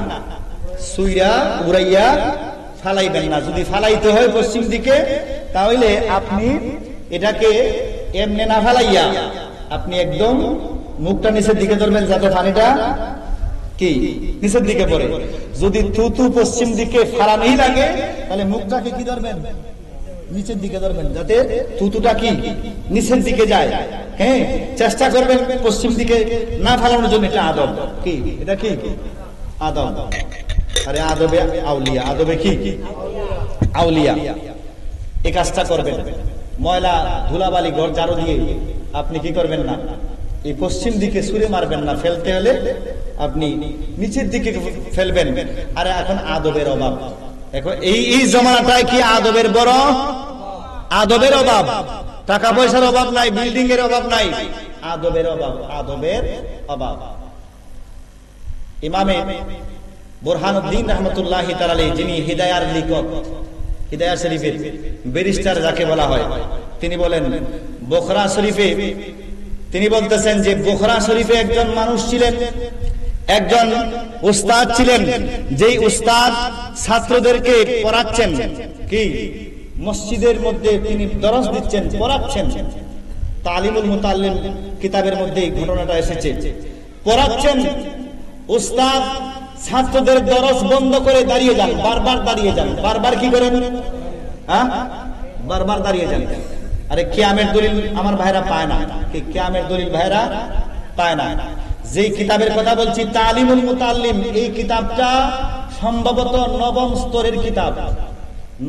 সুইরা উড়াইয়া ফালাইবেন না। যদি ফালাইতে হয় পশ্চিম দিকে, তাহলে আপনি এটাকে এমনি না ফালাইয়া আপনি একদম মুখটা নিচের দিকে ধরবেন, যাতে পানিটা কি নিচের দিকে পড়ে। যদি তুতু পশ্চিম দিকে ফালানোই লাগে, তাহলে মুখটাকে কি ধরবেন? নিচের দিকে ধরবেন, যাতে তুতুটা কি নিচের দিকে যায়। হ্যাঁ, চেষ্টা করবেন পশ্চিম দিকে না ফালানোর জন্য। এটা আদব। কি এটা? কি আদব? আরে আদবে আউলিয়া। আদবে কি আউলিয়া। এই কাজটা করবেন। ময়লা ধুলাবালি ঘর ঝাড়ু দিয়ে আপনি কি করবেন না, এই পশ্চিম দিকে ছুঁড়ে মারবেন না। ফেলতে হলে আপনি নিচের দিকে ফেলবেন। আরে এখন আদবের অভাব। এখন এই জমানাটায় কি আদবের বড় আদবের অভাব? টাকা পয়সার অভাব নাই, বিল্ডিং এর অভাব নাই, আদবের অভাব। আদবের অভাব। ইমামে বুরহানুদ্দিন রাহমাতুল্লাহি তাআলা আলাইহি, যিনি হিদায়ার লিখক, হিদায়া শরীফের ব্যারিস্টার যাকে বলা হয়, তিনি বলেন বুখরা শরীফে, তিনি বলতেছেন যে বুখরা শরীফে একজন মানুষ ছিলেন, একজন উস্তাদ ছিলেন, যেই উস্তাদ ছাত্রদেরকে পড়াচ্ছেন, কি মসজিদের মধ্যে তিনি দরস দিচ্ছেন, পড়াচ্ছেন। তালিমুল মুতাল্লিম কিতাবের মধ্যে এই ঘটনাটা এসেছে। পড়াচ্ছেন উস্তাদ, ছাত্রদের দরস বন্ধ করে দাঁড়িয়ে যান, বারবার দাঁড়িয়ে যান। বারবার কি করেন? বারবার দাঁড়িয়ে যান। আরে কিয়ামের দলিল আমার ভাইরা পায় না, কি কিয়ামের দলিল ভাইরা পায় না। যেই কিতাবের কথা বলছি তালিমুল মুতাল্লিম, এই কিতাবটা সম্ভবত 9ম স্তরের কিতাব।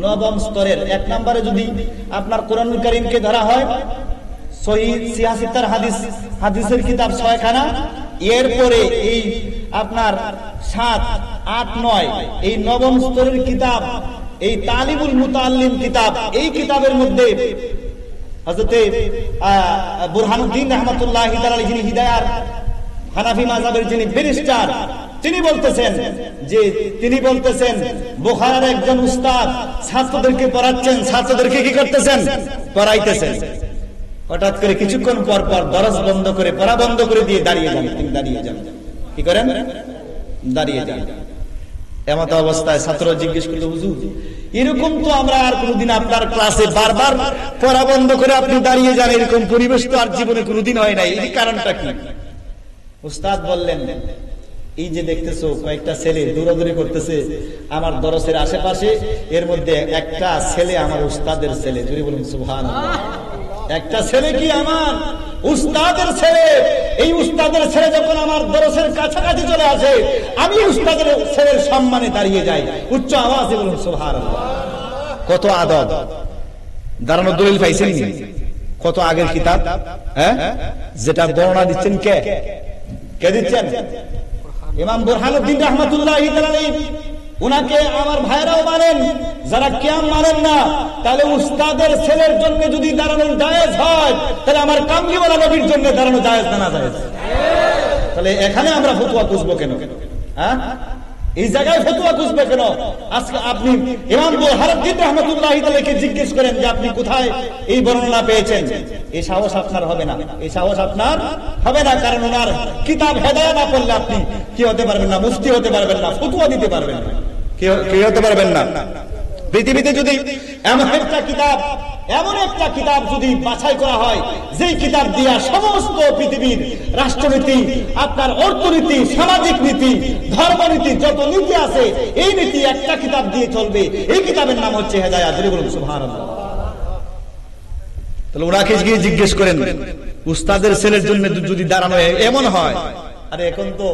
9ম স্তরের 1 নম্বরে যদি আপনার কোরআনুল কারীমকে ধরা হয়, সহিহ 76 হাদিসের কিতাব 6 খানা। এরপরে এই আপনার 7, 8, 9 এই 9ম স্তরের কিতাব, এই তালিমুল মুতাল্লিম কিতাব, এই কিতাবের মধ্যে হযরতে বুরহানুদ্দিন রাহমাতুল্লাহি তাআলা আলাইহি, যিনি হিদায়ার হানাফি মাযহাবের যিনি ব্যারিস্টার, তিনি বলতেছেন বুখারার একজন উস্তাদ ছাত্রদেরকে পড়াচ্ছেন, ছাত্রদেরকে কি করতেছেন? পড়াইতেছেন। হঠাৎ করে কিছুক্ষণ পর পর দরজ বন্ধ করে পড়া বন্ধ করে দিয়ে দাঁড়িয়ে যান, তিনি দাঁড়িয়ে যান। কি করেন? দাঁড়িয়ে যান। এমত অবস্থায় ছাত্র জিজ্ঞেস করলো, হুজুর এরকম তো আমরা আর কোনোদিন আপনার ক্লাসে বারবার পড়া বন্ধ করে আপনি দাঁড়িয়ে যান, এরকম পরিবেশ তো আর জীবনে কোনোদিন হয় নাই, এই কারণটা কি? উস্তাদ বললেন, এই যে দেখতেছো কয়েকটা ছেলে দৌড়াদৌড়ি করতেছে আমার দরসের আশেপাশে, এর মধ্যে একটা ছেলে আমার উস্তাদের ছেলে। যদি বলুন সুবহানাল্লাহ। একটা ছেলে কি আমার উস্তাদের ছেলে। এই উস্তাদের ছেলে যখন আমার দরসের কাছাকাছি চলে আসে, আমি উস্তাদের ছেলের সম্মানে দাঁড়িয়ে যাই। উচ্চ আওয়াজে বলুন সুবহানাল্লাহ। কত আদব! দাঁড়ানোর দলিল পাইছেন? কত আগের কিতাব, হ্যাঁ, যেটা বর্ণনা দিচ্ছেন কে? কে দিচ্ছেন? ইমাম বুরহানুদ্দিন রাহমাতুল্লাহি আলাইহি। উনাকে আমার ভাইরাও মানেন, যারা কিয়াম মানেন না, তাহলে উস্তাদের ছেলের জন্য যদি দাঁড়ানো জায়েজ হয়, তাহলে আমার কামলিওয়ালা নবীর জন্য দাঁড়ানো জায়েজ না জায়েজ? তাহলে এখানে আমরা ফতোয়া খুঁজবো কেন? হ্যাঁ, এই জায়গায় ফতোয়া খুঁজবে কেন? আজকে আপনি ইমাম বুরহানুদ্দিন রাহমাতুল্লাহি আলাইহিকে জিজ্ঞেস করেন যে আপনি কোথায় এই বর্ণনা পেয়েছেন, এই সাহস আপনার হবে না, এই সাহস আপনার হবে না। কারণ ওনার কিতাব হেদায়া না পড়লে আপনি কি হতে পারবেন না? মুফতি হতে পারবেন না, ফতোয়া দিতে পারবেন না, কি হতে পারবেন না। পৃথিবীতে যদি এমন একটা কিতাব যদি বাছাই করা হয়, যেই কিতাব দিয়া সমস্ত পৃথিবীর রাষ্ট্রনীতি, আপনার অর্থনীতি, সামাজিক নীতি, ধর্মনীতি, যত নীতি আছে, এই নীতি একটা কিতাব দিয়ে চলবে, এই কিতাবের নাম হচ্ছে হেদায়াত। বলুন সুবহানাল্লাহ। তাহলে ওনাকে গিয়ে জিজ্ঞেস করেন, উস্তাদের ছেলের জন্য যদি দাঁড়ানো এমন হয়, আরে এখন তো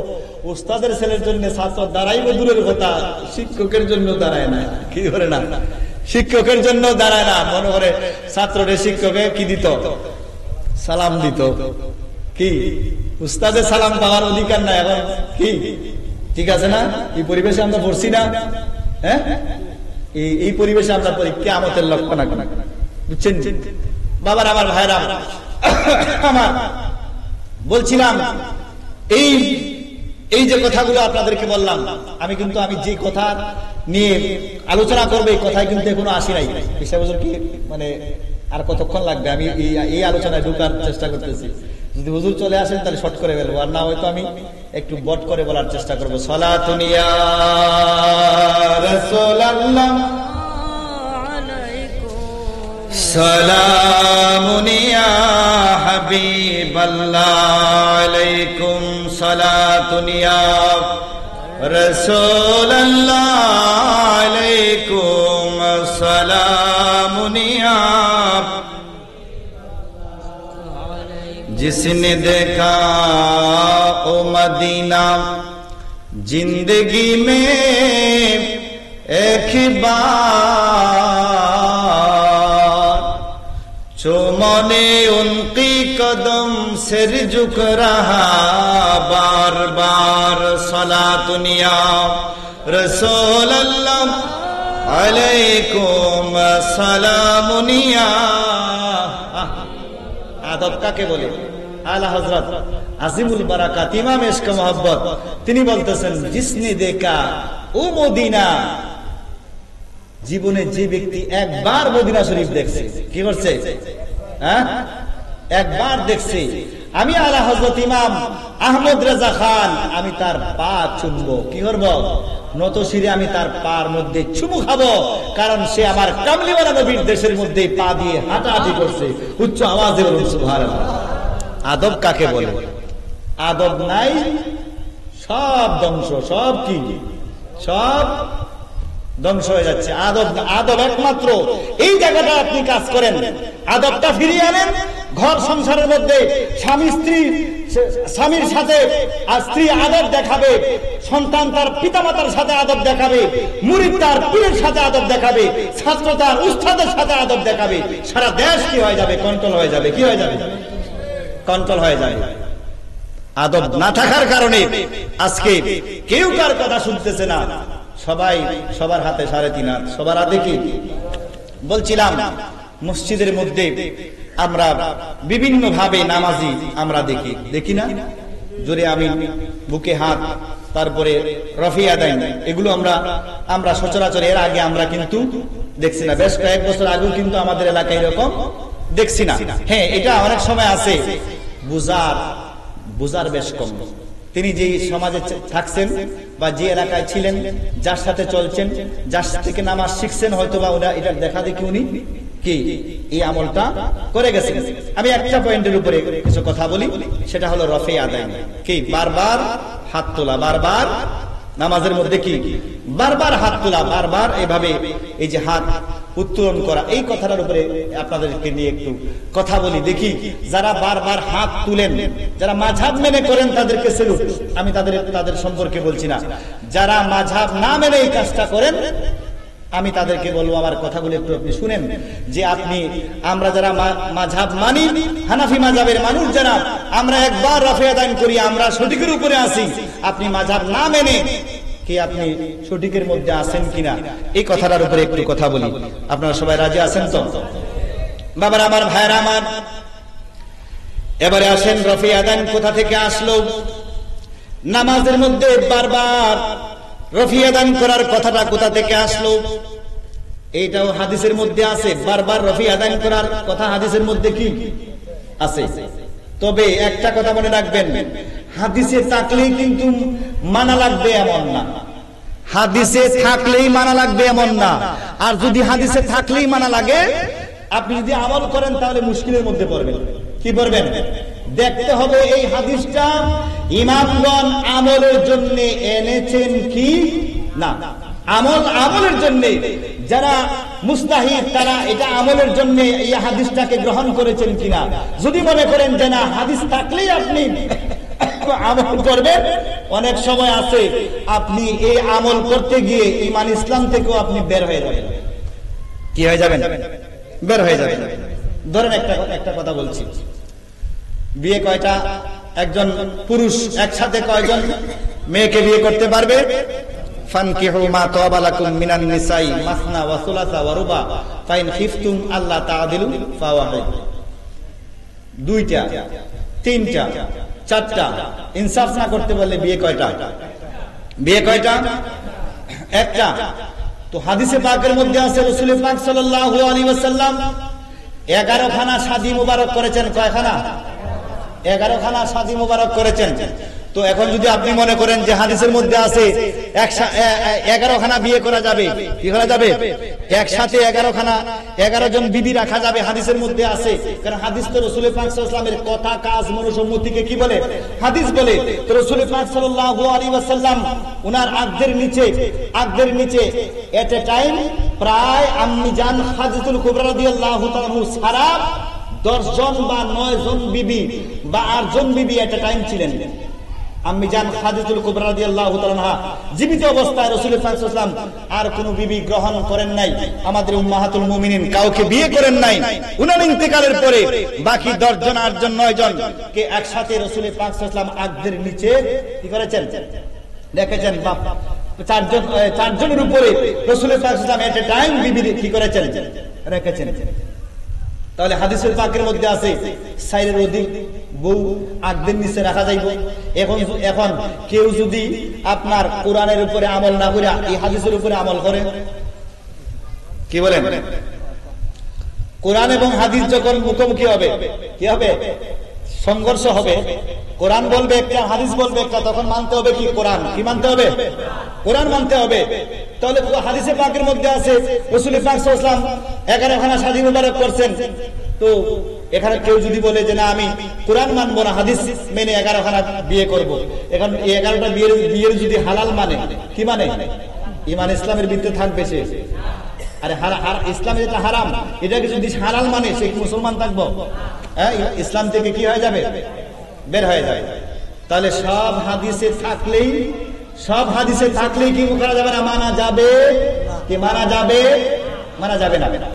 উস্তাদের ছেলের জন্য ছাত্র দাঁড়াইবে দূরের কথা, শিক্ষকের জন্য দাঁড়ায় না। কি করে না? শিক্ষকের জন্য দাঁড়ায় না। মনে করে ছাত্রদের শিক্ষকে কি দিত? সালাম দিত। কি উস্তাদের সালাম পাওয়ার অধিকার নাই এখন? কি ঠিক আছে না? এই পরিবেশে আমরা পড়ছি না? হ্যাঁ, এই পরিবেশে আমরা পড়ি কিয়ামতের লক্ষণ। বুঝছেন বাবার, আমার ভাইরা আমার, বলছিলাম এই যে কথাগুলো আপনাদেরকে বললাম, আমি যে কথা নিয়ে আলোচনা করবো, এই কথায় কিন্তু এখনো আসি নাই। বিষয় বছর কি মানে আর কতক্ষণ লাগবে? আমি এই আলোচনায় ঢুকার চেষ্টা করতেছি। যদি হুজুর চলে আসেন তাহলে শর্ট করে ফেলবো, আর না হয়তো আমি একটু বট করে বলার চেষ্টা করবো। সালাতুন ইয়া রাসূলুল্লাহ, সালামুন ইয়া হাবিবাল্লাহ, আলাইকুম সালাতুন ইয়া রাসূলুল্লাহ, আলাইকুম সালামুন ইয়া। जिसने देखा ओ मदीना जिंदगी में एक बार, चुमने उनकी कदम सिर झुक रहा बार बार। सलातुन या रसूल अल्लाह, अलैकुम सलामुन या। আদব কাকে বলে? আলা হযরত আজিমুল বারাকাত ইমাম ইশক মোহাব্বত তিনি বলতেছেন, জিসনে দেখা ও মদিনা, জীবনে যে ব্যক্তি একবার মদিনা শরীফ দেখছে, কি করছে? হ্যাঁ, একবার দেখছে। আমি আলা হযরত ইমাম আহমদ রেজা খান, আমি তার পা চুমবো। কি করব? নত শিরে আমি তার পার মধ্যে চুমু খাবো, কারণ সে আমার কামলিওয়ালা নবীর দেশের মধ্যে পা দিয়ে হাঁটাহাঁটি করছে। উচ্চ আওয়াজে বলুন সুবহানাল্লাহ। আদব কাকে বলে? আদব নাই, সব ধ্বংস, সব কি সব ধ্বংস হয়ে যাচ্ছে। আদব একমাত্র এই জায়গাটা আপনি কাজ করেন, আদবটা ফিরিয়ে আনেন। ঘর সংসারের মধ্যে স্বামীর সাথে আর স্ত্রী আদব দেখাবে, সন্তান তার পিতামাতার সাথে আদব দেখাবে, মুরিদ তার পীরের সাথে আদব দেখাবে, ছাত্র তার উস্তাদের সাথে আদব দেখাবে। সারা দেশ কি হয়ে যাবে? কন্ট্রোল হয়ে যাবে। কি হয়ে যাবে? কন্ট্রোল হয়ে যাবে। আদব না থাকার কারণে আজকে কেউ কার কথা শুনতেছে না। সবাই সবার হাতে 3.5 হাত, সবার হাতে কি? বলছিলাম মসজিদের মধ্যে আমরা বিভিন্ন ভাবে নামাজি আমরা দেখি না? জোরে আমি, বুকে হাত, তারপরে রফি আদায়, এগুলো আমরা সচরাচর এর আগে আমরা কিন্তু দেখছি না। বেশ কয়েক বছর আগেও কিন্তু আমাদের এলাকায় এরকম দেখছি না। হ্যাঁ, এটা অনেক সময় আছে, বুজার বেশ কম। তিনি যে সমাজে থাকছেন বা যে এলাকায় ছিলেন, যার সাথে চলছেন, যার থেকে নামাজ শিখছেন, হয়তো বা ওরা এটা দেখা দেখি উনি কি এই আমলটা করে গেছেন। আমি একটা পয়েন্টের উপরে কিছু কথা বলি, সেটা হলো রফে আদায়। কি বারবার হাত তোলা, বারবার নামাজের মধ্যে কি বারবার হাত তোলা, বারবার এভাবে এই যে হাত উত্তোলন করা, এই কথাটার উপরে আপনাদেরকে নিয়ে একটু কথা বলি। দেখি যারা বারবার হাত তুলেন, যারা মাঝহাব মেনে করেন তাদেরকে সেলুট, আমি তাদের সম্পর্কে বলছি না। যারা মাঝহাব না মেনে এই কাজটা করেন, আমি তাদেরকে বলবো আমার কথাগুলো একটু আপনি শুনেন। যে আমরা যারা মাযহাব মানি, হানাফি মাযহাবের মানুষ যারা, আমরা একবার রফে আদায় করি, আমরা সঠিকের উপরে আছি। আপনি মাযহাব না মেনে কি আপনি সঠিকের মধ্যে আছেন কিনা, এই কথাটার উপরে একটু কথা বলি। আপনারা সবাই রাজি আছেন তো? বাবারা আমার, ভাইরা আমার, এবারে আসেন রফে আদায় কোথা থেকে আসলো। নামাজের মধ্যে বারবার রফি আদান করার কথাটা কোথা থেকে আসলো? এইটাও হাদিসের মধ্যে আছে। বারবার রফি আদান করার কথা হাদিসের মধ্যে কি আছে? তবে একটা কথা মনে রাখবেন, হাদিসে থাকলেই কিন্তু মানা লাগবে এমন না। হাদিসে থাকলেই মানা লাগবে এমন না। আর যদি হাদিসে থাকলেই মানা লাগে, আপনি যদি আমল করেন তাহলে মুশকিলের মধ্যে পড়বেন। কি পড়বেন? দেখতে হবে এই হাদিসটা ইমামগণ আমলের জন্য এনেছেন কি না। আমলের জন্য যারা মুস্তাহিদ, তারা এটা আমলের জন্য এই হাদিসটাকে গ্রহণ করেছেন কিনা। যদি মনে করেন যে না, হাদিস থাকলেই আপনি আমল করবেন, অনেক সময় আছে আপনি এই আমল করতে গিয়ে ঈমান ইসলাম থেকেও আপনি বের হয়ে যাবেন। কি হয়ে যাবেন? বের হয়ে যাবেন। ধরেন একটা কথা বলছি, বিয়ে কয়টা? একজন পুরুষ একসাথে কয়জন মেয়েকে বিয়ে করতে পারবে? ফানকিহু মা তাবা লাকুম মিনান নিসাই মাসনা ওয়া সুলাসা ওয়া রুবা ফাইন খিফতুম আল্লা তাআদিলু ফাওয়াহিদ। দুইটা, তিনটা, চারটা, ইনসাফ না করতে পারলে বিয়ে কয়টা? বিয়ে কয়টা? একটা। তো হাদিসে পাকের মধ্যে আছে রাসূল পাক সাল্লাল্লাহু আলাইহি ওয়াসাল্লাম 11 খানা শাদী মুবারক করেছেন। কয়খানা? 11 খানা শাদী মুবারক করেছেন। তো এখন যদি আপনি মনে করেন যে হাদিসের মধ্যে আছে 11 খানা বিয়ে করা যাবে, কি করা যাবে? একসাথে 11 জন বিবি রাখা যাবে, হাদিসের মধ্যে আছে। কারণ হাদিস তো রাসূল পাক সাল্লাল্লাহু আলাইহি ওয়াসাল্লামের কথা, কাজ, মনোসম্মতিকে কি বলে? হাদিস বলে। তো রাসূল পাক সাল্লাল্লাহু আলাইহি ওয়াসাল্লাম উনার আগ্দের নিচে এট এ টাইম প্রায় আম্মি জান খাদিজাতুল কুবরা রাদিয়াল্লাহু তাআলা সারা 10 জন বা 9 জন বিবি বা 8 জন বিবি এট এ টাইম ছিলেন। আম্মি জান খাদিজাতুল কুবরা রাদিয়াল্লাহু তাআলা আনহা জীবিত অবস্থায় রাসূল পাক সাল্লাল্লাহু আলাইহি ওয়াসাল্লাম আর কোনো বিবি গ্রহণ করেন নাই। আমাদের উম্মাহাতুল মুমিনিন কাউকে বিয়ে করেন নাই। উনার ইন্তেকালের পরে বাকি 10 জন, 8 জন, 9 জন কে একসাথে রাসূল পাক সাল্লাল্লাহু আলাইহি ওয়াসাল্লাম আগ্দের নিচে কি করেছেন? রেখেছেন। বাপ 4 জনের উপরে রাসূল পাক সাল্লাল্লাহু আলাইহি ওয়াসাল্লাম এট এ টাইম বিবি কি করেছেন? রেখেছেন। তাহলে হাদিসের পাকের মধ্যে আছে 4 অধিক বউ আগ্দের নিচে রাখা যাইব। এখন কেউ যদি আপনার কোরআনের উপরে আমল না করে এই হাদিসের উপরে আমল করে, কি বলেন? কোরআন এবং হাদিস যখন মুখোমুখি হবে, কি হবে? সংঘর্ষ হবে। কোরআন বলবে একটা, হাদিস বলবে একটা, তখন মানতে হবে কি? কোরআন। কি মানতে হবে? কোরআন মানতে হবে। তাহলে হাদিসে পাকের মধ্যে আছে রাসূল পাক সাল্লাল্লাহু আলাইহি ওয়াসাল্লাম 11 খানা শাদী মুবারক করছেন। তো এখানে কেউ যদি বলে যে না, আমি কোরআন মানবো না, হাদিস মেনে 11 খানা বিয়ে করব, এখন এই 11টা বিয়ের যদি হালাল মানে, কি মানে? ঈমান ইসলামের ভিতরে থাকবে সে। আরে ইসলামে যেটা হারাম, এটাকে যদি হালাল মানে, সে কি মুসলমান থাকবো? হ্যাঁ, ইসলাম থেকে কি হয়ে যাবে? বের হয়ে যাবে। তাহলে সব হাদিসে থাকলেই কি করা যাবে না? মানা যাবে কি? মানা যাবে না।